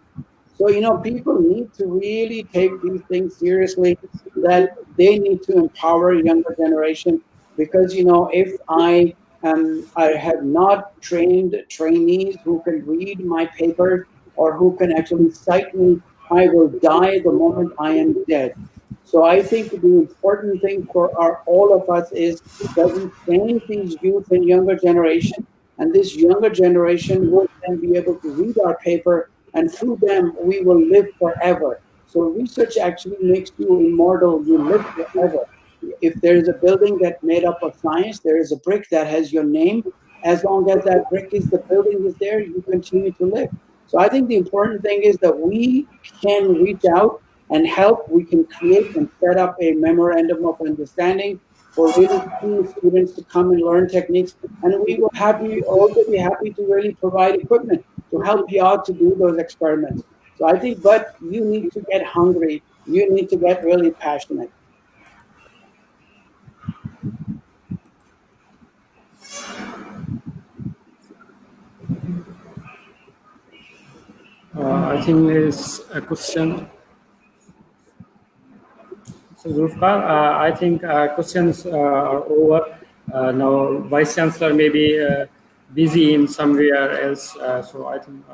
So, people need to really take these things seriously, that they need to empower younger generation. Because, if I have not trained trainees who can read my papers or who can actually cite me, I will die the moment I am dead. So I think the important thing for all of us is that we train these youth and younger generation, and this younger generation will then be able to read our paper, and through them we will live forever. So research actually makes you immortal. You live forever. If there is a building that's made up of science, there is a brick that has your name. As long as that brick is, the building is there, you continue to live. So I think the important thing is that we can reach out and help. We can create and set up a memorandum of understanding for really students to come and learn techniques. And we will also be happy to really provide equipment to help you out to do those experiments. So I think, but you need to get hungry. You need to get really passionate. I think there is a question. So Zulfikar, I think questions are over. Now Vice Chancellor may be busy in somewhere else. So I think,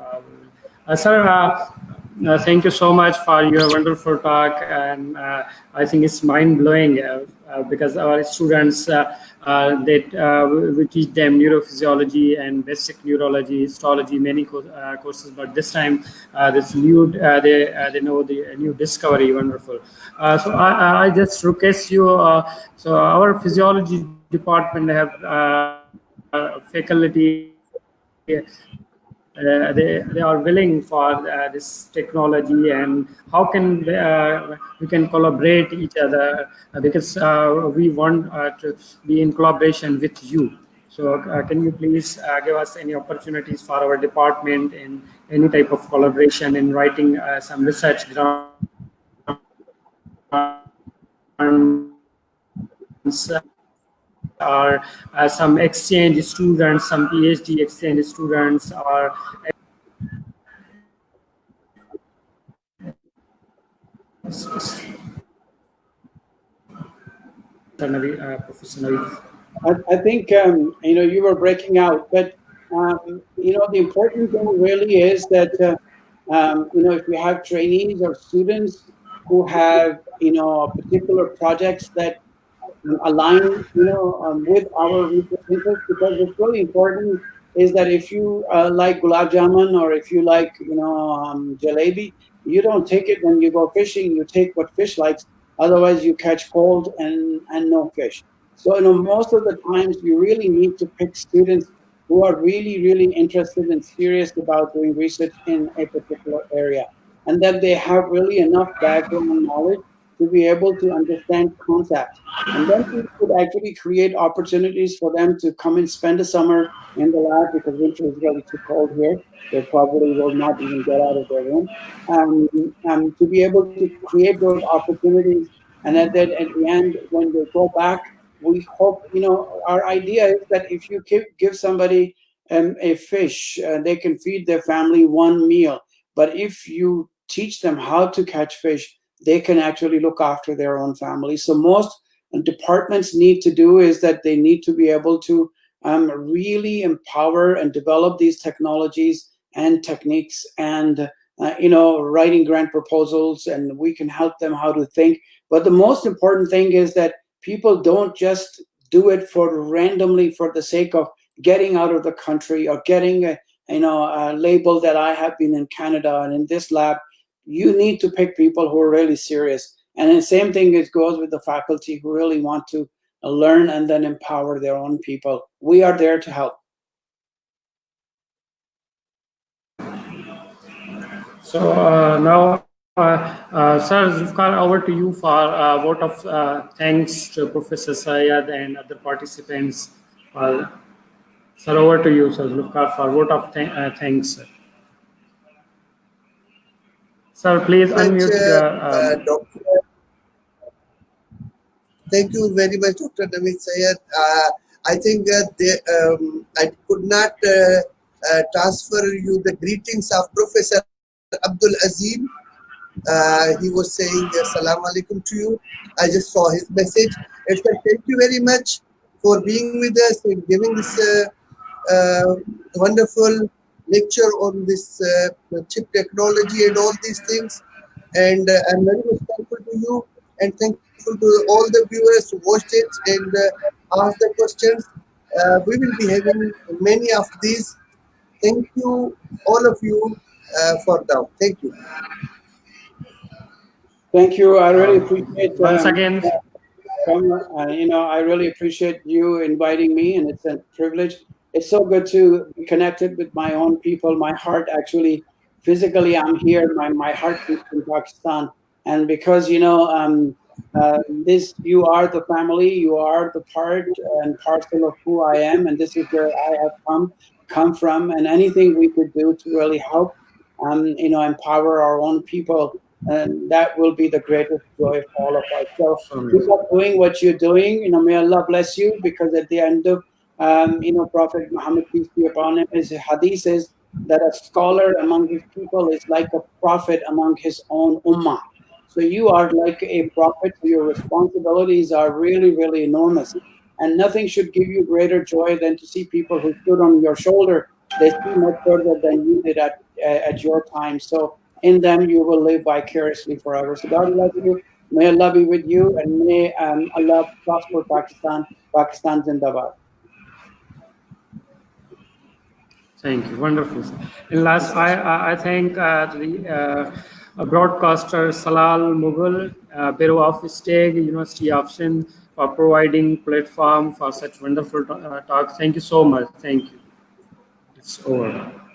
sir, thank you so much for your wonderful talk, and I think it's mind-blowing because our students, we teach them neurophysiology and basic neurology, histology, many courses, but this time this new, they know the new discovery, wonderful. So I just request you, so our physiology department have faculty, they are willing for this technology, and how can we can collaborate each other, because we want to be in collaboration with you. So can you please give us any opportunities for our department in any type of collaboration in writing some research grants or some exchange students, some PhD exchange students, or Professor Naweed. I think you were breaking out, but the important thing really is that if we have trainees or students who have particular projects that align with our research interests, because it's really important is that if you like gulab jamun, or if you like jalebi, you don't take it when you go fishing. You take what fish likes, otherwise you catch cold and no fish. So most of the times you really need to pick students who are really, really interested and serious about doing research in a particular area, and that they have really enough background knowledge to be able to understand concepts. And then we could actually create opportunities for them to come and spend the summer in the lab, because winter is really too cold here. They probably will not even get out of their room. To be able to create those opportunities, and at the end, when they go back, we hope, our idea is that if you give somebody a fish, they can feed their family one meal. But if you teach them how to catch fish, they can actually look after their own family. So most departments need to do is that they need to be able to really empower and develop these technologies and techniques, and writing grant proposals, and we can help them how to think. But the most important thing is that people don't just do it for randomly for the sake of getting out of the country or getting a label that I have been in Canada and in this lab. You need to pick people who are really serious. And the same thing goes with the faculty who really want to learn and then empower their own people. We are there to help. So now, Sir Zulfikar, over to you for a vote of thanks to Professor Sayed and other participants. Sir, over to you, Sir Zulfikar, for vote of thanks. Sir, please unmute your... Doctor. Thank you very much, Dr. Naweed Sayed. I think I could not transfer you the greetings of Professor Abdul Azim. He was saying Assalamu alaikum to you. I just saw his message. And said, thank you very much for being with us and giving this wonderful lecture on this chip technology and all these things. And I'm very much thankful to you and thankful to all the viewers who watched it and asked the questions. We will be having many of these. Thank you, all of you, for now. Thank you. Thank you. I really appreciate once again. I really appreciate you inviting me, and it's a privilege. It's so good to be connected with my own people. My heart actually, physically, I'm here. My heart is in Pakistan, and because you are the family, you are the part and parcel of who I am, and this is where I have come from. And anything we could do to really help, empower our own people, and that will be the greatest joy for all of us. So keep up doing what you're doing. May Allah bless you, because at the end of Prophet Muhammad, peace be upon him, his hadith says that a scholar among his people is like a prophet among his own ummah. So you are like a prophet. Your responsibilities are really, really enormous, and nothing should give you greater joy than to see people who stood on your shoulder. They see much further than you did at your time. So in them you will live vicariously forever. So God bless you. May Allah be with you, and may Allah prosper Pakistan. Pakistan Zindabad. Thank you. Wonderful. And last, I thank the broadcaster Salal Mughal, Bureau of Stag, University of Sindh, for providing platform for such wonderful talks. Thank you so much. Thank you. It's over.